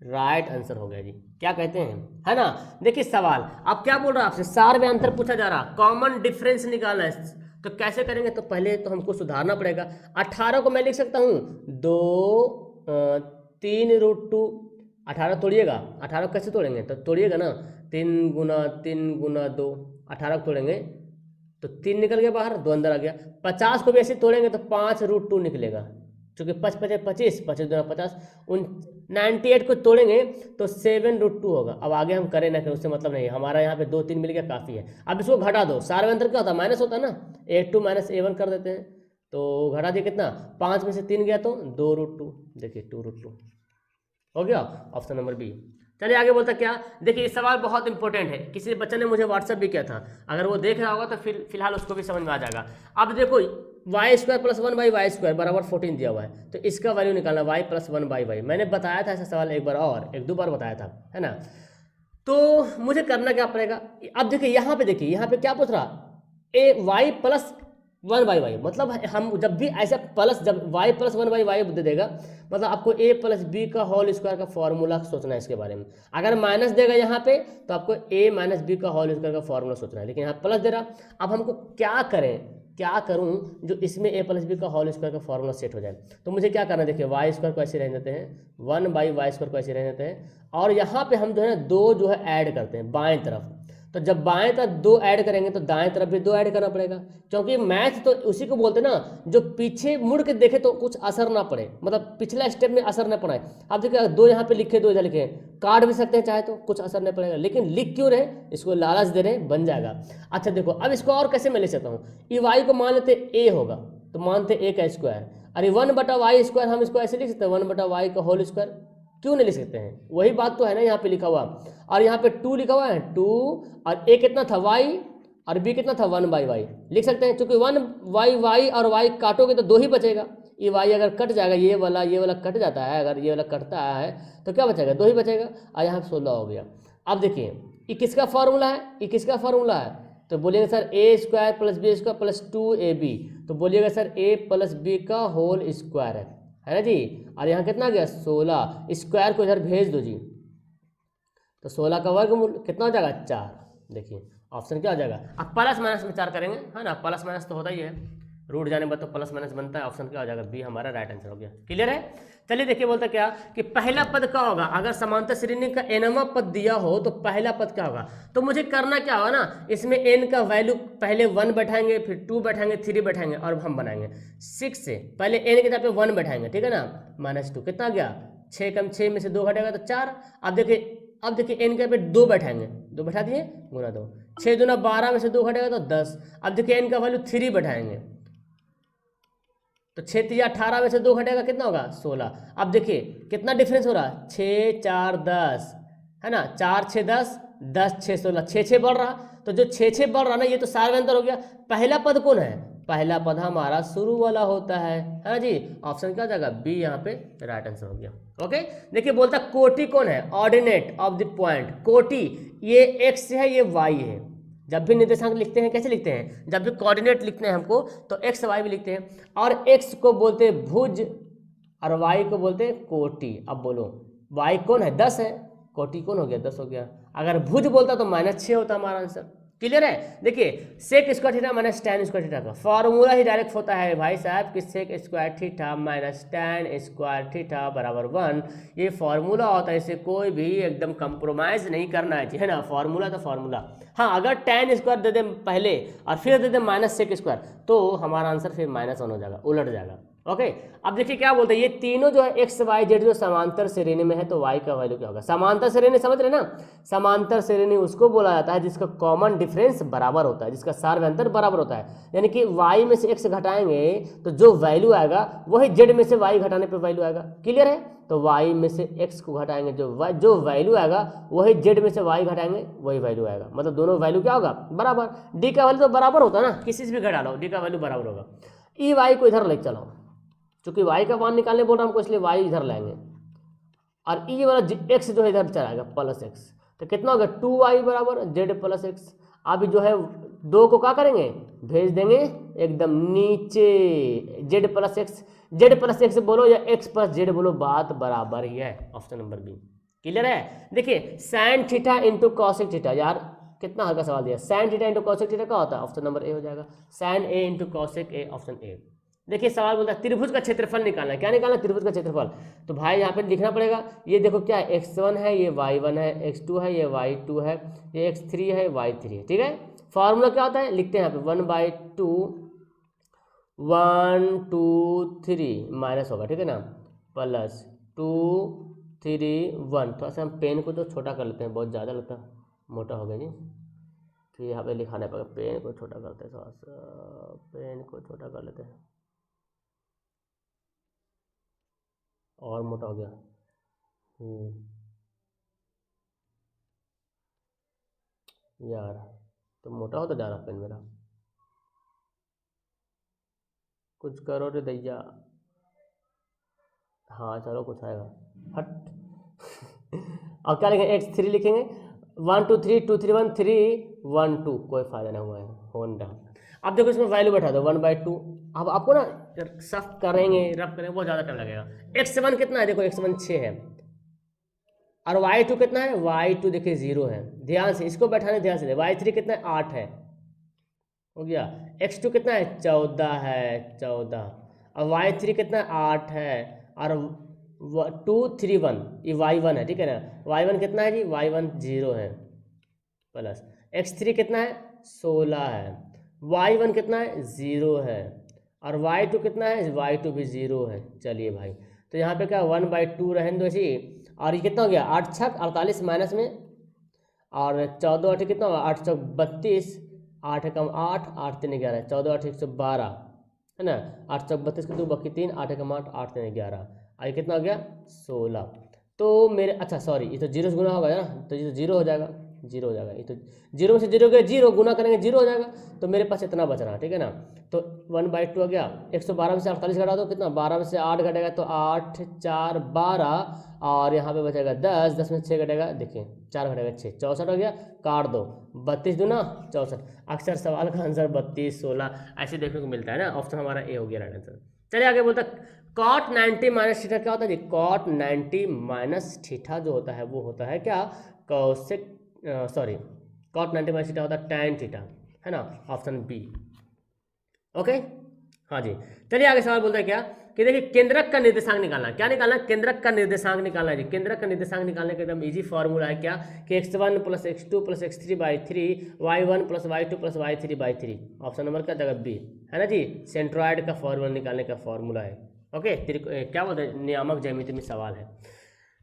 राइट आंसर हो गया जी। क्या कहते हैं, है ना। देखिए सवाल अब क्या बोल रहा है आपसे, सार में अंतर पूछा जा रहा, कॉमन डिफरेंस निकालना है। तो कैसे करेंगे, तो पहले तो हमको सुधारना पड़ेगा। 18 को मैं लिख सकता हूँ 3√2, 18 तोड़िएगा, 18 कैसे तोड़ेंगे, तो तोड़िएगा ना, 3 गुना 2, 18 को तोड़ेंगे तो 3 निकल गया बाहर, 2 अंदर आ गया। 50 को भी ऐसे तोड़ेंगे तो 5√2 निकलेगा, चूँकि 5 5 25, 25 2 50, 98 को तोड़ेंगे तो 7√2 होगा। अब आगे हम करें ना करें उससे मतलब नहीं, हमारा यहाँ पे 2 3 मिल गया, काफ़ी है। अब इसको घटा दो, सारे में अंतर क्या होता है, माइनस होता है ना, a2 - a1 कर देते हैं, तो घटा दिए कितना, 5 में से 3 गया तो 2√2, देखिए 2√2 हो गया, ऑप्शन नंबर बी। चलिए आगे बोलता क्या, देखिए ये सवाल बहुत इंपॉर्टेंट है, किसी बच्चे ने मुझे व्हाट्सअप भी किया था, अगर वो देख रहा होगा तो फिलहाल उसको भी समझ में आ जाएगा। अब देखो y² + 1/y² बराबर 14 दिया हुआ है, तो इसका वैल्यू निकालना y + 1/y। मैंने बताया था ऐसा सवाल एक बार और, 1 2 बार बताया था, है ना। तो मुझे करना क्या पड़ेगा, अब देखिए यहाँ पे क्या पूछ रहा, y + 1/y, मतलब हम जब भी ऐसा प्लस, जब y + 1/y दे देगा, मतलब आपको a + b का होल स्क्वायर का फॉर्मूला सोचना है इसके बारे में। अगर माइनस देगा यहाँ पे तो आपको a - b का होल स्क्वायर का फॉर्मूला सोचना है, लेकिन यहाँ प्लस दे रहा। अब हमको क्या क्या करूं जो इसमें ए प्लस बी का होल स्क्वायर का फॉर्मूला सेट हो जाए। तो मुझे क्या करना है, देखिए वाई स्क्वायर को ऐसे रहने देते हैं, 1/y स्क्वायर को ऐसे रहने देते हैं, और यहाँ पे हम जो है 2 जो है ऐड करते हैं बाएं तरफ। तो जब बाएं तरफ 2 ऐड करेंगे तो दाएं तरफ भी 2 ऐड करना पड़ेगा, क्योंकि मैथ तो उसी को बोलते हैं ना जो पीछे मुड़ के देखे तो कुछ असर ना पड़े, मतलब पिछला स्टेप में असर ना पड़े। अब देखिए 2 यहाँ पे लिखे 2 इधर लिखे, काट भी सकते हैं चाहे तो, कुछ असर नहीं पड़ेगा, लेकिन लिख क्यों रहे, इसको लालच दे रहे, बन जाएगा। अच्छा देखो अब इसको और कैसे मैं ले सकता हूँ, ई वाई को मान लेते ए होगा तो मानते ए का स्क्वायर, अरे 1/y स्क्वायर हम इसको ऐसे लिख सकते हैं 1/y का होल स्क्वायर, क्यों नहीं लिख सकते हैं, वही बात तो है ना यहाँ पे लिखा हुआ। और यहाँ पे 2 लिखा हुआ है 2, और ए कितना था y और b कितना था 1/y, लिख सकते हैं, क्योंकि 1/y और y काटोगे तो 2 ही बचेगा, ये y अगर कट जाएगा, ये वाला कट जाता है, अगर ये वाला कटता है तो क्या बचेगा, 2 ही बचेगा, और यहाँ 16 हो गया। अब देखिए ये किसका फॉर्मूला है, ये किसका फॉर्मूला है, तो बोलिएगा sir A square plus B square plus 2ab, तो बोलिएगा सर a प्लस बी का होल स्क्वायर है ना जी। और यहाँ कितना गया 16, स्क्वायर को इधर भेज दो जी, तो 16 का वर्गमूल कितना हो जाएगा 4। देखिए ऑप्शन क्या हो जाएगा, अब प्लस माइनस में 4 करेंगे है ना, प्लस माइनस तो होता ही है, रूट जाने पर तो प्लस माइनस बनता है। ऑप्शन क्या हो जाएगा बी हमारा राइट आंसर हो गया। क्लियर है। चलिए देखिए बोलता क्या कि पहला पद क्या होगा, अगर समांतर श्रेणी का एनवा पद दिया हो तो पहला पद क्या होगा, तो मुझे करना क्या होगा ना, इसमें एन का वैल्यू पहले 1 बैठाएंगे, फिर 2 बैठाएंगे, 3 बैठाएंगे, और हम बनाएंगे 6 से पहले एन की जगह पे 1 बैठाएंगे, ठीक है ना, -2 कितना गया 6 कम 6 में से 2 घटेगा तो 4। अब देखिए एन के पे 2 बैठाएंगे, 2 बैठा दिए गुना 2, 6 दूना 12 में से 2 घटेगा तो 10। अब देखिए एन का वैल्यू 3 बैठाएंगे तो 6 3 18 में से 2 घटेगा कितना होगा 16। अब देखिए कितना डिफरेंस हो रहा है 6 4 10 है ना, 4 6 10 10 6 16, 6 6 बढ़ रहा, तो जो 6 6 बढ़ रहा ना ये तो सार्वंतर हो गया। पहला पद कौन है, पहला पद हमारा शुरू वाला होता है ना जी। ऑप्शन क्या हो जाएगा बी, यहाँ पे राइट आंसर हो गया। ओके देखिए बोलता कोटि कौन है, ऑर्डिनेट ऑफ द पॉइंट, कोटि ये एक्स है ये वाई है। जब भी निर्देशांक लिखते हैं कैसे लिखते हैं, जब भी कोऑर्डिनेट लिखते हैं हमको तो एक्स वाई भी लिखते हैं, और एक्स को बोलते हैं भुज और वाई को बोलते हैं कोटि। अब बोलो वाई कौन है 10 है, कोटि कौन हो गया 10 हो गया। अगर भुज बोलता तो -6 होता हमारा आंसर। क्लियर है। देखिए sec square theta minus tan square theta का फॉर्मूला ही डायरेक्ट होता है भाई साहब कि sec square theta minus tan square theta बराबर 1। ये फॉर्मूला होता है, इसे कोई भी एकदम कंप्रोमाइज नहीं करना है ना, फॉर्मूला तो फॉर्मूला। हाँ अगर tan स्क्वायर दे दें पहले और फिर दे दें माइनस सेक स्क्वायर तो हमारा आंसर फिर -1 हो जाएगा, उलट जाएगा। ओके अब देखिए क्या बोलते हैं, ये तीनों जो है एक्स वाई जेड जो समांतर श्रेणी में है तो वाई का वैल्यू क्या होगा। समांतर श्रेणी समझ रहे ना, समांतर श्रेणी उसको बोला जाता है जिसका कॉमन डिफरेंस बराबर होता है, जिसका सार्वंतर बराबर होता है। यानी कि वाई में से एक्स घटाएंगे तो जो वैल्यू आएगा वही जेड में से वाई घटाने पर वैल्यू आएगा। क्लियर है। तो वाई में से एक्स को घटाएंगे जो वैल्यू आएगा वही जेड में से वाई घटाएंगे वही वैल्यू आएगा, मतलब दोनों वैल्यू क्या होगा बराबर। डी का वैल्यू तो बराबर होता है ना, किसी से भी घटा लो डी का वैल्यू बराबर होगा। ई वाई को इधर लेके चलो, चूंकि y का मान निकालने बोल रहा हमको इसलिए y इधर लाएंगे, और ई वाला x जो है इधर चलाएगा प्लस x, तो कितना होगा 2y बराबर z प्लस x। अब जो है 2 को क्या करेंगे भेज देंगे एकदम नीचे, z प्लस x बोलो या x प्लस z बोलो बात बराबर ही है। Option number B. क्लियर है। देखिए sine theta into cosec theta, यार कितना हल्का सवाल दिया, sine theta into cosec theta क्या होता है, ऑप्शन नंबर ए हो जाएगा, sine A into cosec A, option A. देखिए सवाल बोलता है त्रिभुज का क्षेत्रफल निकालना है, क्या निकालना है त्रिभुज का क्षेत्रफल। तो भाई यहाँ पे लिखना पड़ेगा, ये देखो क्या है x1 है ये y1 है, x2 है ये y2 है, ये x3 है y3 है, ठीक है। फॉर्मूला क्या होता है लिखते हैं यहाँ पे 1/2 1 2 3 माइनस होगा, ठीक है ना, प्लस 2 3 1। थोड़ा सा हम पेन को तो छोटा कर लेते हैं, बहुत ज़्यादा लगता है मोटा हो गया जी, फिर यहाँ पे लिखाना पड़ेगा, पेन को छोटा करते हैं, थोड़ा सा पेन को छोटा कर लेते हैं, और मोटा हो गया। यार तो मोटा हो तो जा रहा पेन मेरा, कुछ करो रे दैया। हाँ चलो कुछ आएगा हट और क्या लिखेंगे x3 लिखेंगे 1 2 3 2 3 1 3 1 2, कोई फायदा नहीं हुआ है होंडा। अब देखो इसमें वैल्यू बैठा दो 1/2। अब आपको ना सफ करेंगे रफ करेंगे बहुत ज़्यादा टाइम लगेगा। x1 कितना है देखो, x1 6 है, और y2 कितना है, y2 देखिए 0 है, ध्यान से इसको बैठाने ध्यान से, y3 कितना है 8 है, हो गया। x2 कितना है 14 है 14। और y3 कितना है 8 है। और 2 3 1 ये y1 है, ठीक है ना। y1 कितना है जी y1 0 है प्लस x3 कितना है 16 है। y1 कितना है 0 है। और y2 कितना है y2 भी 0 है। चलिए भाई तो यहाँ पे क्या 1/2 रहने दो जी। और ये कितना हो गया 8 छक 48 माइनस में। और 14 8 कितना हुआ 8 चौक 32। 8 कम 8 8 3 11 14 8 112 है ना। 8 चौक 32 के 2 बाकी 3 8 कम 8 8 3 11। ये कितना हो गया 16। तो मेरे अच्छा सॉरी ये तो जीरो से गुना होगा ना, तो ये तो जीरो हो जाएगा। जीरो हो जाएगा ये तो जीरो में से जीरो गया जीरो गुना करेंगे जीरो हो जाएगा। तो मेरे पास इतना बच रहा, ठीक है ना। तो 1/2 हो गया। 112 में से 48 घटा दो कितना 12 में से 8 घटेगा तो 8 4 12। और यहाँ पे बचेगा 10 10 में 6 घटेगा देखिए 4 घटेगा 6 64 हो गया। काट दो 32 दूना 64। अक्सर सवाल का आंसर 32 16 ऐसे देखने को मिलता है ना। ऑप्शन हमारा ए हो गया राइट आंसर। चलिए आगे बोलता कॉट 90 माइनस थीटा क्या होता है जी। कॉट 90 माइनस थीटा जो होता है वो होता है क्या cosec sorry cot 90 minus theta होता है टैन थीटा है ना। Option B okay. हाँ जी चलिए आगे सवाल बोलते हैं क्या कि देखिए केंद्रक का निर्देशांक निकालना। क्या निकालना केंद्रक का निर्देशांक निकालना है जी। केंद्रक का निर्देशांक निकालने का एकदम इजी फॉर्मूला है क्या कि x1 plus x2 plus x3/3 y1 plus y2 plus y3/3। Option number क्या जगह बी है ना जी। सेंट्रॉइड का फॉर्मूला निकालने का फॉर्मूला है। ओके क्या बोलते हैं नियामक ज्यामिति में सवाल है।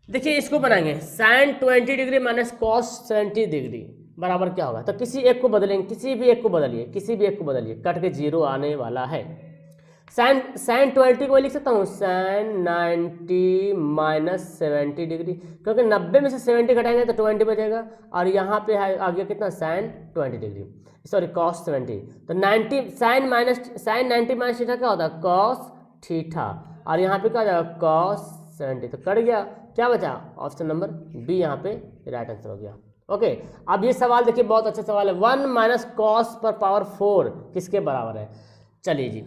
देखिए इसको बनाएंगे sine 20 degree minus cos 70 degree बराबर क्या होगा। तो किसी एक को बदलेंगे किसी भी एक को बदलिए किसी भी एक को बदलिए कट के जीरो आने वाला है। साइन 20 को लिख सकता हूँ साइन 90 माइनस 70 डिग्री क्योंकि 90 में से 70 घटाएंगे तो 20 बचेगा। और यहाँ पे है आ गया कितना साइन 20 डिग्री सॉरी कॉस 70। तो 90 साइन 90 माइनस थीटा क्या होता है कॉस थीटा। और यहाँ पे क्या हो जाएगा कॉस 70 तो कट गया। क्या बचा ऑप्शन नंबर बी यहाँ पे राइट आंसर हो गया। ओके अब ये सवाल देखिए बहुत अच्छा सवाल है। 1 माइनस कॉस पर पावर 4 किसके बराबर है। चलिए जी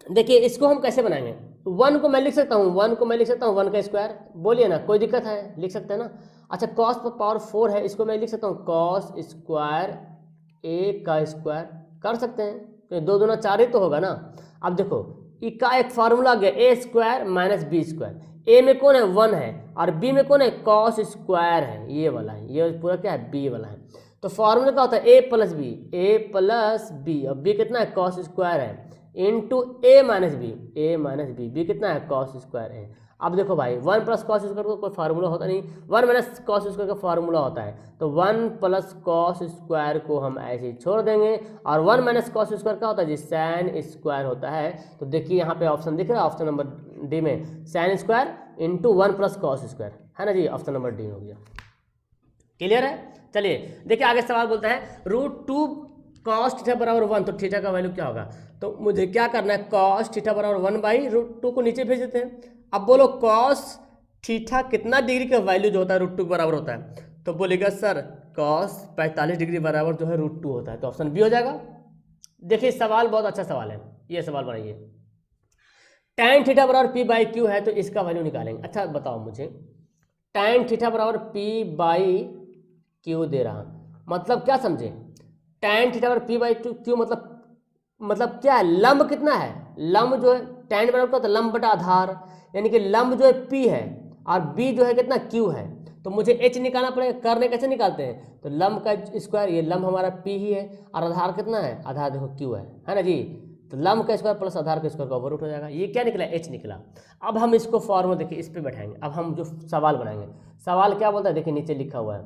देखिए इसको हम कैसे बनाएंगे। 1 को मैं लिख सकता हूँ 1 को मैं लिख सकता हूँ 1 का स्क्वायर बोलिए ना कोई दिक्कत है लिख सकते हैं ना। अच्छा कॉस पर पावर 4 है इसको मैं लिख सकता हूँ कॉस स्क्वायर ए का स्क्वायर कर सकते हैं तो 2 दूना 4 ही तो होगा ना। अब देखो का एक फार्मूला आ गया ए स्क्वायर माइनस बी स्क्वायर। ए में कौन है 1 है और बी में कौन है कॉस स्क्वायर है ये वाला है ये पूरा क्या है बी वाला है। तो फार्मूला क्या होता है ए प्लस बी और बी कितना है कॉस स्क्वायर है इंटू ए माइनस बी बी कितना है कॉस स्क्वायर है। अब देखो भाई 1 प्लस कॉस स्क्वायर का कोई फार्मूला होता नहीं 1 माइनस कॉस स्क्वायर का फार्मूला होता है। तो 1 प्लस कॉस स्क्वायर को हम ऐसे ही छोड़ देंगे और 1 माइनस कॉस स्क्वायर क्या होता है जी सैन स्क्वायर होता है। तो देखिए यहाँ पे ऑप्शन दिख रहा है ऑप्शन नंबर डी में sine square into 1 plus cos square है ना जी। ऑप्शन नंबर डी हो गया क्लियर है। चलिए देखिए आगे सवाल बोलता है √2 कॉस थीटा बराबर 1 तो थीटा का वैल्यू क्या होगा। तो मुझे क्या करना है कॉस थीटा बराबर 1/√2 को नीचे भेज देते हैं। अब बोलो कॉस थीटा कितना डिग्री का वैल्यू जो होता है √2 बराबर होता है। तो बोलेगा सर कॉस 45 डिग्री बराबर जो है √2 होता है तो ऑप्शन बी हो जाएगा। देखिए सवाल बहुत अच्छा सवाल है ये सवाल बनाइए। tan थीटा बराबर p/q है तो इसका वैल्यू निकालेंगे। अच्छा बताओ मुझे tan थीटा बराबर p/q दे रहा मतलब क्या समझे tan थीटा बराबर p/q मतलब क्या है लंब कितना है लंब जो है tan बराबर क्या होता है लंब बटा आधार यानी कि लंब जो है p है और b जो है कितना q है। तो मुझे h निकालना पड़ेगा करने कैसे निकालते हैं तो लंब का स्क्वायर ये लंब हमारा p ही है और आधार कितना है आधार देखो q है ना जी। तो लंब का स्क्वायर प्लस आधार का स्क्वायर का ओवर रूट हो जाएगा। ये क्या निकला h निकला। अब हम इसको फॉर्मूला देखिए इस पे बैठाएंगे। अब हम जो सवाल बनाएंगे सवाल क्या बोलता है देखिए नीचे लिखा हुआ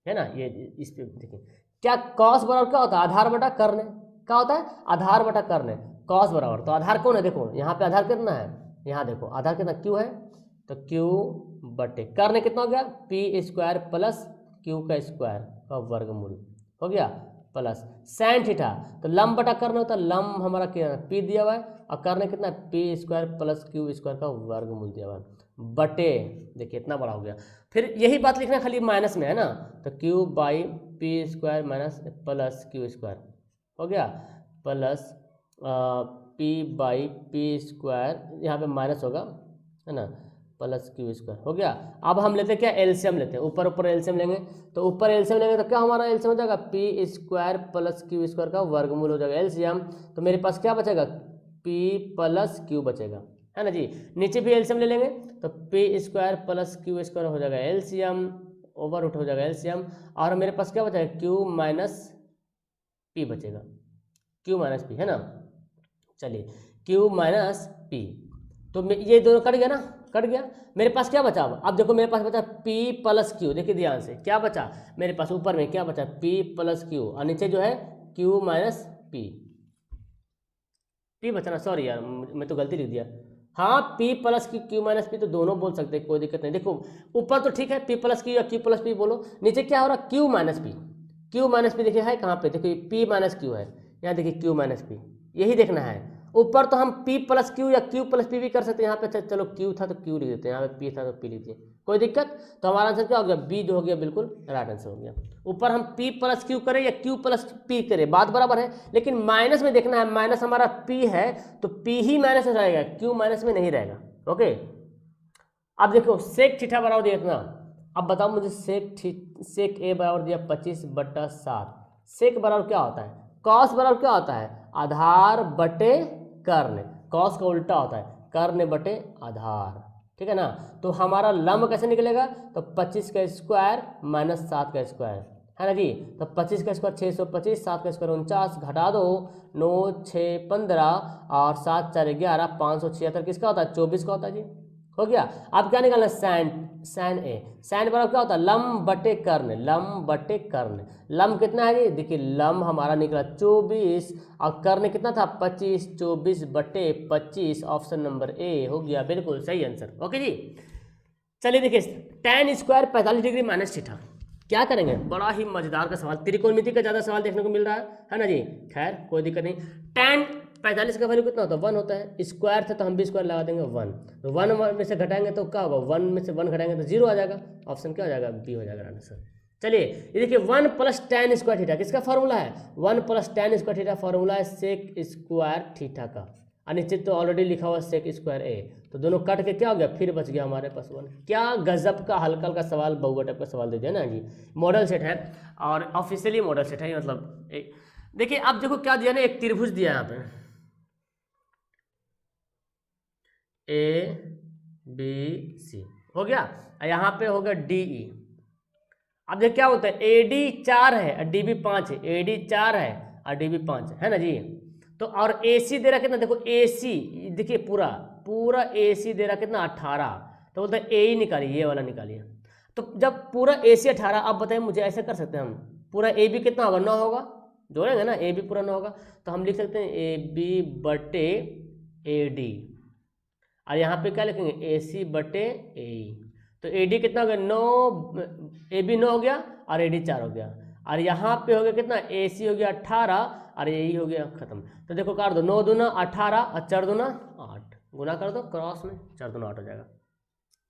है ना ये इस पे देखिए क्या कॉस बराबर क्या होता है आधार बटा करने क्या होता है आधार बटा करने कॉस बराबर तो आधार कौन है देखो यहाँ पे आधार कितना है यहाँ देखो आधार कितना क्यू है तो क्यू बटे करने कितना हो गया p² प्लस क्यू का स्क्वायर का वर्गमूल हो गया प्लस सैन थीटा तो लंब बटा करना होता है लंब हमारा क्या p दिया हुआ है और करने कितना p² प्लस क्यू स्क्वायर का वर्गमूल दिया हुआ है बटे देखिए इतना बड़ा हो गया। फिर यही बात लिखना खाली माइनस में है ना तो q/p² माइनस प्लस q² हो गया प्लस p/p² यहाँ पे माइनस होगा है ना प्लस क्यू स्क्वायर हो गया। अब हम लेते हैं क्या, एलसीएम लेते हैं, ऊपर ऊपर एलसीएम लेंगे, तो ऊपर एलसीएम लेंगे तो क्या हमारा एलसीएम हो जाएगा, P square plus Q square का वर्गमूल हो जाएगा एलसीएम। तो मेरे पास क्या बचेगा, पी प्लस क्यू बचेगा, है ना जी। नीचे भी एलसीएम ले लेंगे तो P square plus Q square हो जाएगा एलसीएम, ओवर रूट हो जाएगा एलसीएम, और मेरे पास क्या बचेगा, क्यू माइनस पी बचेगा, क्यू माइनस पी, है ना। चलिए क्यू माइनस पी, तो ये दोनों कट गया ना, कट गया। मेरे पास क्या बचा, अब देखो मेरे पास बचा पी प्लस क्यू, देखिए ध्यान से क्या बचा मेरे पास, ऊपर में क्या बचा, पी प्लस क्यू, और नीचे जो है क्यू माइनस पी, पी बचना, सॉरी यार मैं तो गलती लिख दिया। हाँ P plus Q, Q minus P, तो दोनों बोल सकते हैं, कोई दिक्कत नहीं। देखो ऊपर तो ठीक है पी प्लस क्यू या क्यू प्लस पी बोलो, नीचे क्या हो रहा, Q minus P, Q minus P देखिए है कहाँ पे, देखिए पी माइनस क्यू है, यहाँ देखिए क्यू माइनस पी, यही देखना है। ऊपर तो हम पी प्लस क्यू या क्यू प्लस पी भी कर सकते हैं, यहाँ पे चलो क्यू था तो क्यू लिख देते हैं, यहाँ पे पी था तो पी लिख दिए, कोई दिक्कत। तो हमारा आंसर क्या हो गया, बी जो हो गया बिल्कुल राइट आंसर हो गया। ऊपर हम पी प्लस क्यू करें या क्यू प्लस पी करें बात बराबर है, लेकिन माइनस में देखना है, माइनस हमारा पी है तो पी ही माइनस में रहेगा, क्यू माइनस में नहीं रहेगा। ओके अब देखो सेक थीटा बराबर दिया इतना, अब बताओ मुझे सेक ए बराबर दिया 25/7, सेक बराबर क्या होता है, कॉस बराबर क्या होता है, आधार बटे कर्ण, कॉस का उल्टा होता है कर्ण बटे आधार, ठीक है ना। तो हमारा लंब कैसे निकलेगा, तो 25 का स्क्वायर माइनस 7 का स्क्वायर, है ना जी। तो 25 का स्क्वायर 625, 7 का स्क्वायर 49, घटा दो 9 6 15 और 7 4 11, 576 किसका होता है, 24 का होता है जी, हो गया। अब क्या निकालना है, सैन ए, सैन बराबर क्या होता है, लंब बटे कर्ण, लंब बटे कर्ण, लंब कितना है जी, देखिए लंब हमारा निकला 24 और कर्ण कितना था 25, 24/25, ऑप्शन नंबर ए हो गया बिल्कुल सही आंसर। ओके जी चलिए देखिए tan square 45 degree minus theta, क्या करेंगे, बड़ा ही मजेदार का सवाल, त्रिकोणमिति का ज्यादा सवाल देखने को मिल रहा है ना जी। खैर कोई दिक्कत नहीं, tan 45 का वैल्यू कितना होता है, 1 होता है, स्क्वायर था तो हम भी स्क्वायर लगा देंगे 1, तो 1 में से घटाएंगे तो क्या होगा, 1 में से 1 घटाएंगे तो 0 आ जाएगा, ऑप्शन क्या हो जाएगा, बी हो जाएगा आंसर। चलिए ये देखिए 1 + tan स्क्वायर थीटा किसका फॉर्मूला है, 1 + tan स्क्वायर थीटा फॉर्मूला है सेक स्क्वायर थीटा का, अनिश्चित तो ऑलरेडी लिखा हुआ सेक स्क्वायर ए, तो दोनों कट के क्या हो गया, फिर बच गया हमारे पास 1। क्या गजब का हल्का हल्का सवाल, बहुआ टाइप का सवाल दे दिया ना जी। मॉडल सेट है और ऑफिशियली मॉडल सेट है, मतलब देखिए अब देखो क्या दिया ना, एक त्रिभुज दिया यहाँ पे ABC हो गया, यहाँ पे होगा DE। अब देखिए क्या होता है, AD 4 है और DB 5 है, AD 4 है और DB 5 है ना जी। तो और AC दे रहा कितना, देखो AC देखिए पूरा पूरा AC दे रहा कितना 18, तो बोलते हैं A ही निकालिए, ये वाला निकालिए। तो जब पूरा AC 18, अब बताइए मुझे ऐसे कर सकते हैं हम, पूरा AB कितना होगा, 9 होगा, जोड़ेंगे ना AB पूरा 9 होगा, तो हम लिख सकते हैं AB बटे AD, और यहाँ पे क्या लिखेंगे AC बटे AE, तो AD कितना हो गया 9, AB 9 हो गया और AD 4 हो गया, और यहाँ पे हो गया कितना AC हो गया 18 और AE हो गया खत्म। तो देखो काट दो, 9 दूना 18 और 4 दूना 8, गुना कर दो क्रॉस में, 4 दूना 8 हो जाएगा।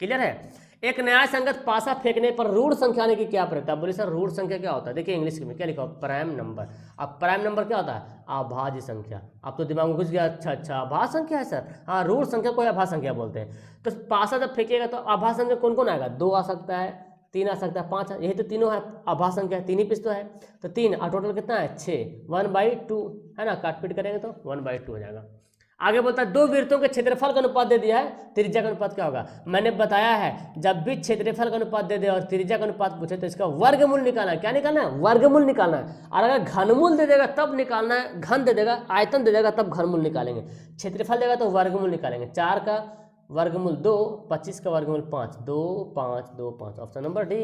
क्लियर है। एक नया संगत पासा फेंकने पर रूढ़ संख्या आने की क्या प्रक्रिया, बोले सर रूढ़ संख्या क्या होता है, देखिए इंग्लिश में क्या लिखा हो, प्राइम नंबर। अब प्राइम नंबर क्या होता है, अभाज्य संख्या। अब तो दिमाग में घुस गया, अच्छा अभाज्य संख्या है सर, हाँ रूढ़ संख्या को अभाज्य संख्या बोलते हैं। तो पासा जब फेंकेगा तो अभाज्य संख्या कौन कौन आएगा, 2 आ सकता है, 3 आ सकता है, 5, यही तो तीनों है अभाज्य संख्या, 3 ही पीस तो है, तो 3 और टोटल कितना है 6, 1/2 है ना, काटपीट करेंगे तो 1/2 हो जाएगा। आगे बोलता है 2 वृत्तों के क्षेत्रफल का अनुपात दे दिया है, त्रिज्या का अनुपात क्या होगा। मैंने बताया है जब भी क्षेत्रफल का अनुपात दे दे और त्रिज्या का अनुपात पूछे तो इसका वर्गमूल निकालना है। क्या निकालना है, वर्गमूल निकालना है। और अगर घनमूल दे देगा तब निकालना है, घन दे देगा आयतन दे देगा तब घनमूल निकालेंगे, क्षेत्रफल देगा तो वर्गमूल निकालेंगे। 4 का वर्गमूल 2, 25 का वर्गमूल 5, 2 5 2 5, ऑप्शन नंबर डी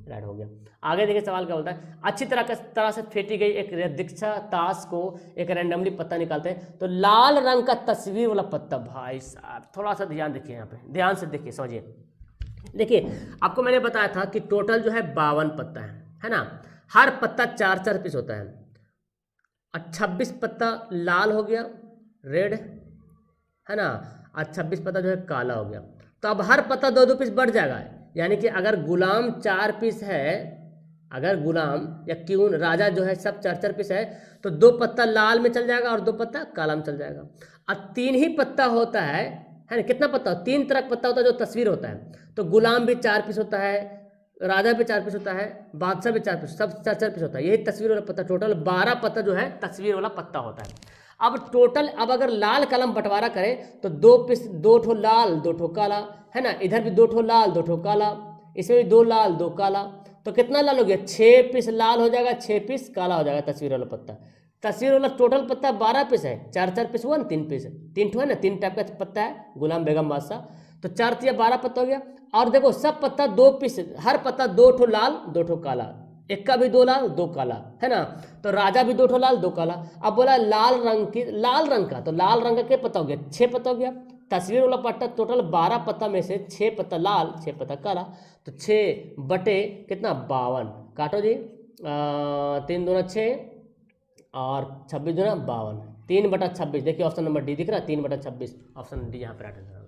राइट हो गया। आगे देखिए सवाल क्या बोलता है, अच्छी तरह से फेंटी गई एक दीक्षा ताश को एक रैंडमली पत्ता निकालते हैं, तो लाल रंग का तस्वीर वाला पत्ता, भाई साहब थोड़ा सा ध्यान देखिए, यहाँ पे ध्यान से देखिए समझिए। देखिए आपको मैंने बताया था कि टोटल जो है 52 पत्ता है ना, हर पत्ता 4 पीस होता है, और 26 पत्ता लाल हो गया रेड है ना, और 26 पत्ता जो है काला हो गया। तो अब हर पत्ता 2 पीस बढ़ जाएगा, यानी कि अगर गुलाम 4 पीस है, अगर गुलाम या क्यून राजा जो है सब 4 पीस है, तो 2 पत्ता लाल में चल जाएगा और 2 पत्ता काला में चल जाएगा। और 3 ही पत्ता होता है है ना, कितना पत्ता, 3 तरह का पत्ता होता है जो तस्वीर होता है। तो गुलाम भी 4 पीस होता है, राजा भी 4 पीस होता है, बादशाह भी 4 पीस, सब 4 पीस होता है। यही तस्वीर वाला पत्ता, टोटल 12 पत्ता जो है तस्वीर वाला पत्ता होता है। अब टोटल, अब अगर लाल कलम बंटवारा करें तो 2 पीस, 2 ठो लाल 2 ठो काला, है ना, इधर भी 2 ठो लाल 2 ठो काला, इसमें भी 2 लाल 2 काला, तो कितना लाल हो गया, 6 पीस लाल हो जाएगा, 6 पीस काला हो जाएगा तस्वीर वाला पत्ता। तस्वीर वाला टोटल पत्ता 12 पीस है, 4 पीस हुआ ना, 3 पीस, 3 ठो है ना, 3 टाइप का पत्ता है गुलाम बेगम बादशाह, तो 4 या 12 पत्ता हो गया। और देखो सब पत्ता 2 पीस, हर पत्ता 2 ठो लाल 2 ठो काला, एक का भी 2 लाल 2 काला, है ना, तो राजा भी 2 ठो लाल 2 काला। अब बोला लाल रंग की, लाल रंग का, तो लाल रंग का क्या पत्ता हो गया, 6 पत्ता हो गया। तस्वीर वाला पत्ता टोटल 12 पत्ता में से 6 पत्ता लाल 6 पत्ता काला, तो 6 बटे कितना 52, काटो जी, 3 दूना 6 और 26 दूना 52, 3 बटा 26। देखिए ऑप्शन नंबर डी दिख रहा है, 3 बटा 26, ऑप्शन डी यहाँ पर राइट आंसर।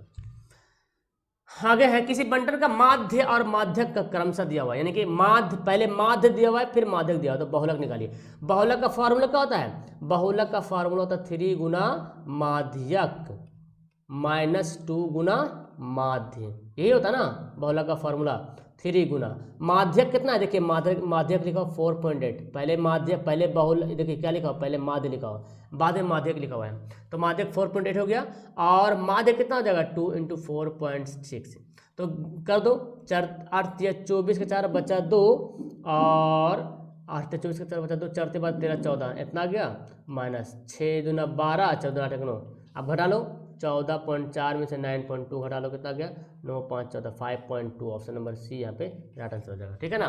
आगे है, किसी बंटन का माध्य और माध्यक का क्रमशः दिया हुआ है, यानी कि माध्य, पहले माध्य दिया हुआ है फिर माध्यक दिया हुआ है, तो बहुलक निकालिए। बहुलक का फॉर्मूला क्या होता है, बहुलक का फॉर्मूला होता है 3 गुना माध्यक -2 गुना माध्य, यही होता है ना बहुलक का फॉर्मूला, 3 गुना माध्यक कितना है, देखिए माध्यक लिखा हो 4.8, पहले माध्यक, पहले बहुल, देखिए क्या लिखा हो, पहले माध्य लिखा हो, बाद में माध्यक लिखा हुआ है, तो माध्यक 4.8 हो गया, और माध्य कितना हो जाएगा 2 × 4.6, तो कर दो, 4 8 या 24 के 4 बचा 2, और 8 से 24 के 4 बचा 2, 4 के बाद 13 14, इतना आ गया, -6 दूना 12, 14 8 9, अब घटा लो, 14.4 में से 9.2 घटा लो, कितना गया 9 5 14, 5.2, ऑप्शन नंबर सी यहाँ पे राइट आंसर हो जाएगा, ठीक है ना।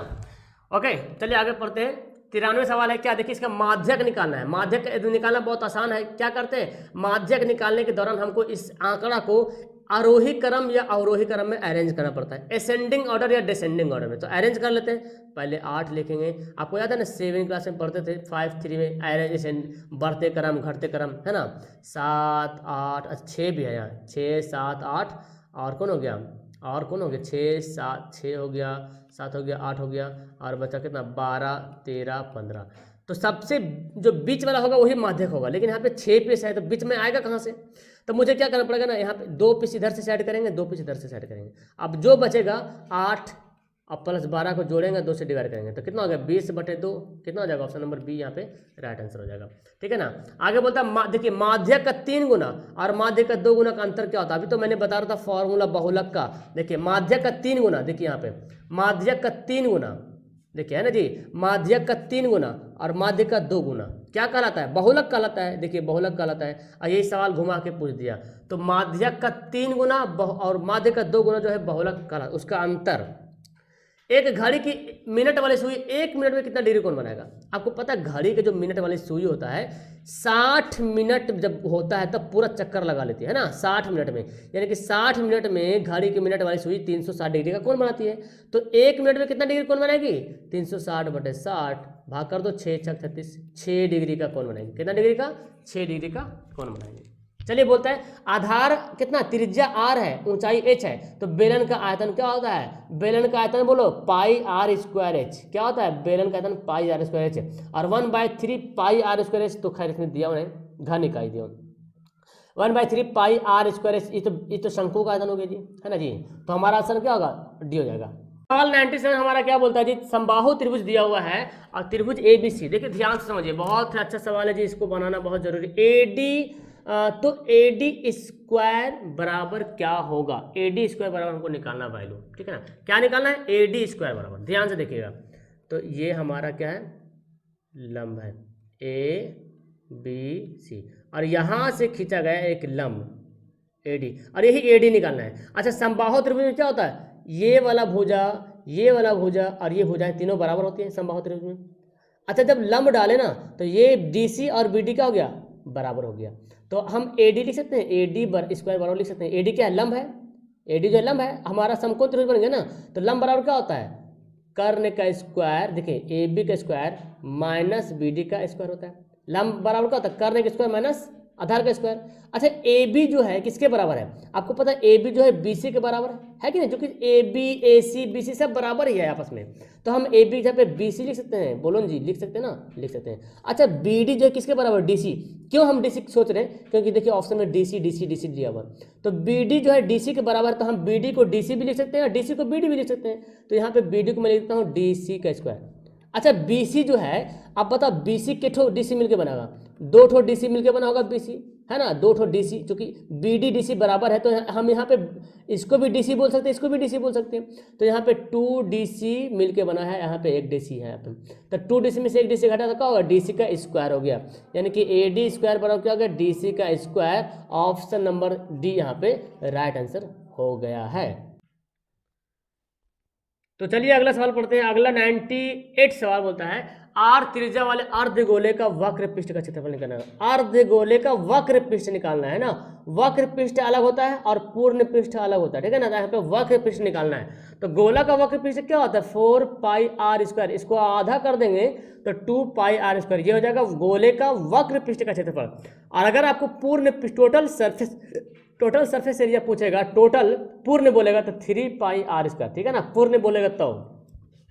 ओके चलिए आगे पढ़ते हैं। 93 सवाल है, क्या देखिए इसका माध्यक निकालना है। माध्यक निकालना बहुत आसान है, क्या करते हैं, माध्यक निकालने के दौरान हमको इस आंकड़ा को आरोही क्रम या अवरोही क्रम में अरेंज करना पड़ता है, असेंडिंग ऑर्डर या डिसेंडिंग ऑर्डर में। तो अरेंज कर लेते हैं, पहले 8 लिखेंगे, आपको याद है ना 7 क्लास में पढ़ते थे 5 3 में अरेंज, बढ़ते क्रम घटते क्रम, है ना, 7 8, 6 भी है यहाँ, 6 7 8, और कौन हो गया, और कौन हो गया, 6 7 6 हो गया, 7 हो गया, 8 हो गया, और बचा कितना 12 13 15। तो सबसे जो बीच वाला होगा वही माध्यक होगा, लेकिन यहाँ पे 6 पीस है तो बीच में आएगा कहाँ से, तो मुझे क्या करना पड़ेगा ना, यहाँ पे 2 पीस इधर से सेट करेंगे, 2 पीस इधर से सेट करेंगे। अब जो बचेगा 8 और +12 को जोड़ेंगे, 2 से डिवाइड करेंगे, तो कितना हो गया 20/2, कितना हो जाएगा, ऑप्शन नंबर बी यहाँ पे राइट आंसर हो जाएगा, ठीक है ना। आगे बोलता है, देखिए माध्यक का 3 गुना और माध्यक का 2 गुना का अंतर क्या होता है, अभी तो मैंने बता रहा था फॉर्मूला बहुलक का। देखिए माध्यक का 3 गुना, देखिए यहाँ पे माध्यक का 3 गुना, देखिए है ना जी, माध्यक का 3 गुना और माध्यक का 2 गुना क्या कहलाता है, बहुलक कहलाता है। देखिए बहुलक कहलाता है, और यही सवाल घुमा के पूछ दिया, तो माध्यक का 3 गुना और माध्यक का 2 गुना जो है बहुलक कहलाता, उसका अंतर। एक घड़ी की मिनट वाली सुई 1 मिनट में कितना डिग्री कोण बनाएगा, आपको पता है घड़ी के जो मिनट वाली सुई होता है 60 मिनट जब होता है तब पूरा चक्कर लगा लेती है ना, 60 मिनट में, यानी कि 60 मिनट में घड़ी की मिनट वाली सुई 360 डिग्री का कोण बनाती है। तो 1 मिनट में कितना डिग्री कोण बनाएगी, 360/60, भाग कर दो, 6 6 36, 6 डिग्री का कोण बनाएगी। कितना डिग्री का, 6 डिग्री का कोण बनाएगी। चलिए बोलता है, आधार कितना, त्रिज्या r है, ऊंचाई h है, तो बेलन का आयतन क्या होता है, बेलन का आयतन बोलो πr²h, क्या होता है, बेलन का आयतन πr²h है, और 1/3 πr²h, तो खैर इसमें दिया उन्हें घन इकाई दिया, 1/3 πr²h, ये तो शंकु का आयतन हो गया जी, है ना जी, तो हमारा आंसर क्या होगा, डी हो जाएगा। सवाल 97 हमारा क्या बोलता है जी, समबाहु त्रिभुज दिया हुआ है और त्रिभुज ABC, देखिए ध्यान से समझिए, बहुत अच्छा सवाल है जी, इसको बनाना बहुत जरूरी। AD, तो AD² बराबर क्या होगा, AD² बराबर हमको निकालना वैल्यू, ठीक है ना, क्या निकालना है, AD² बराबर, ध्यान से देखिएगा, तो ये हमारा क्या है, लंब है ABC, और यहाँ से खींचा गया एक लंब AD, और यही AD निकालना है। अच्छा समबाहु त्रिभुज में क्या होता है, ये वाला भुजा, ये वाला भुजा और ये भुजाएं तीनों बराबर होती हैं समबाहु त्रिभुज में। अच्छा जब लंब डाले ना तो ये DC और BD क्या हो गया, बराबर हो गया, तो हम AD लिख सकते हैं, AD² बराबर लिख सकते हैं, AD क्या है, लंब है, AD जो लंब है, हमारा समकोण त्रिभुज बन गया ना, तो लंब बराबर क्या होता है, कर्ण का स्क्वायर, देखिए AB का स्क्वायर माइनस BD का स्क्वायर होता है, लंब बराबर क्या होता है, कर्ण का स्क्वायर माइनस आधार का स्क्वायर। अच्छा ए बी जो है किसके बराबर है, आपको पता है ए बी जो है बी सी के बराबर है कि नहीं, जो कि A B A C B C सब बराबर ही है आपस में, तो हम ए बी जहाँ पे बी सी लिख सकते हैं, बोलो जी लिख सकते हैं ना, लिख सकते हैं। अच्छा बी डी जो है किसके बराबर, डी सी। क्यों हम डी सी सोच रहे हैं, क्योंकि देखिए ऑप्शन में D C D C D C दिया हुआ, तो बी डी जो है डी सी के बराबर, तो हम बी डी को डी सी भी लिख सकते हैं, डी सी को बी डी भी लिख सकते हैं, तो यहाँ पे बी डी को मैं लिखता हूँ डी सी का स्क्वायर। अच्छा बीसी जो है, आप बताओ बीसी के ठो डीसी मिलके बना होगा, दो ठो डीसी मिलके बना होगा बीसी, है ना, दो ठो डीसी, क्योंकि बीडी डीसी बराबर है, तो हम यहाँ पे इसको भी डीसी बोल सकते हैं, इसको भी डीसी बोल सकते हैं, तो यहाँ पे 2 डीसी मिलके बना है, यहाँ पे 1 डीसी है अपन, तो 2 डीसी में से 1 डीसी घटा तो क्या होगा, डीसी का स्क्वायर हो गया, यानी कि ए डी स्क्वायर बराबर क्या हो गया, डीसी का स्क्वायर। ऑप्शन नंबर डी यहाँ पे राइट आंसर हो गया है। तो चलिए अगला सवाल पढ़ते हैं। अगला 98 सवाल बोलता है आर त्रिज्या वाले अर्धगोले का वक्र पृष्ठ का क्षेत्रफल निकालना है। अर्धगोले का वक्र पृष्ठ निकालना है ना, वक्र पृष्ठ अलग होता है और पूर्ण पृष्ठ अलग होता है, ठीक है ना, यहाँ पे वक्र पृष्ठ निकालना है। तो गोला का वक्र पृष्ठ क्या होता है, 4 पाई आर स्क्वायर, इसको आधा कर देंगे तो 2 पाई आर स्क्वायर, ये हो जाएगा गोले का वक्र पृष्ठ का क्षेत्रफल। और अगर आपको पूर्ण टोटल सरफेस एरिया पूछेगा, टोटल पूर्ण बोलेगा तो 3 पाई आर स्क्वायर, ठीक है ना, पूर्ण बोलेगा तो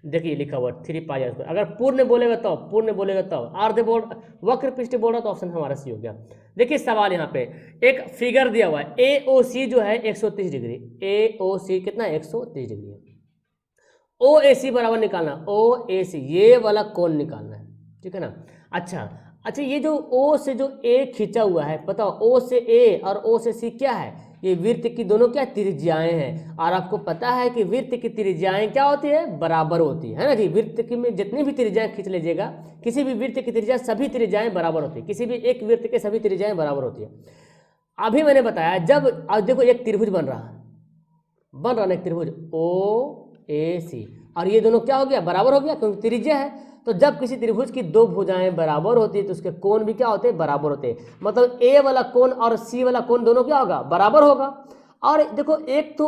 देखिए लिखा हुआ 3 पाई आर स्क्वायर, अगर पूर्ण बोलेगा तो, पूर्ण बोलेगा तो, अर्ध बोल वक्र पृष्ठ बोल रहा तो ऑप्शन हमारा सी हो गया। देखिए सवाल यहाँ पे एक फिगर दिया हुआ है, ए ओ सी जो है 130 डिग्री, ए ओ सी कितना है 130 डिग्री है, ओ ए सी बराबर निकालना, ओ ए सी ये वाला कोण निकालना है, ठीक है ना। अच्छा ये जो ओ से जो ए खींचा हुआ है, बताओ ओ से ए और ओ से सी क्या है, ये वृत्त की दोनों क्या त्रिज्याएं हैं, और आपको पता है कि वृत्त की त्रिज्याएं क्या होती है, बराबर होती है ना जी। वृत्त की में जितनी भी त्रिज्याएं खींच लीजिएगा, किसी भी वृत्त की त्रिज्या सभी त्रिज्याएं बराबर होती है, किसी भी एक वृत्त के सभी त्रिज्याएं बराबर होती है। अभी मैंने बताया जब देखो एक त्रिभुज बन रहा है एक त्रिभुज ओ ए सी, और ये दोनों क्या हो गया, बराबर हो गया, क्योंकि त्रिज्या है। तो जब किसी त्रिभुज की दो भुजाएं बराबर होती है तो उसके कोण भी क्या होते हैं, बराबर होते हैं, मतलब ए वाला कोण और सी वाला कोण दोनों क्या होगा, बराबर होगा। और देखो एक तो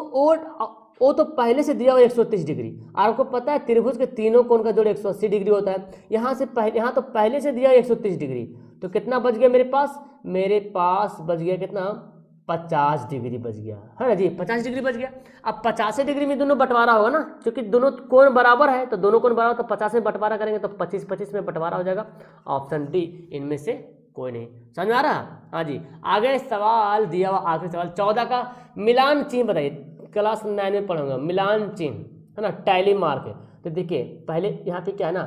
ओ तो पहले से दिया हुआ 130 डिग्री, आपको पता है त्रिभुज के तीनों कोण का जोड़ 180 डिग्री होता है, यहाँ तो पहले से दिया 130 डिग्री, तो कितना बच गया मेरे पास बच गया कितना, 50 डिग्री बच गया, है ना जी, 50 डिग्री बच गया। अब 50 डिग्री में दोनों बंटवारा होगा ना, क्योंकि दोनों कोण बराबर है, तो दोनों कोण बराबर, तो 50 में बंटवारा करेंगे तो 25 में बंटवारा हो जाएगा, ऑप्शन डी इनमें से कोई नहीं। समझ में आ रहा, हाँ जी। आगे सवाल दिया हुआ आखिरी सवाल 14 का, मिलान चिन्ह बताइए, क्लास 9 में पढ़ूंगा मिलान चिन्ह, है ना, टैली मार्क है। तो देखिए पहले यहाँ पे क्या है ना,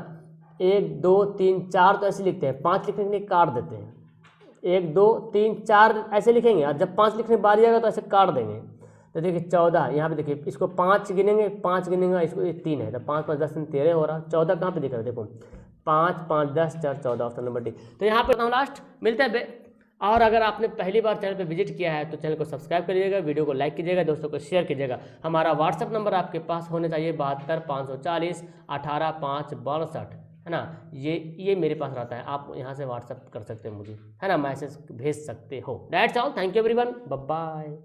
1 2 3 4 तो ऐसे लिखते हैं, 5 लिखने के लिए काट देते हैं, 1 2 3 4 ऐसे लिखेंगे, और जब 5 लिखने बारी आएगा तो ऐसे काट देंगे। तो देखिए 14 यहाँ पे देखिए, इसको 5 गिनेंगे, इसको 3 है, तो 5 5 10 13 हो रहा, 14 कहाँ पे दिख रहा है, देखो 5 5 10 4 14, ऑप्शन नंबर डी। तो यहाँ पे लास्ट मिलते हैं और अगर आपने पहली बार चैनल पे विजिट किया है तो चैनल को सब्सक्राइब करिएगा, वीडियो को लाइक कीजिएगा, दोस्तों को शेयर कीजिएगा। हमारा व्हाट्सअप नंबर आपके पास होने चाहिए 72 540 18 5 62, है ना, ये मेरे पास रहता है, आप यहाँ से व्हाट्सअप कर सकते हैं मुझे, है ना, मैसेज भेज सकते हो। That's all, thank you everyone, bye bye.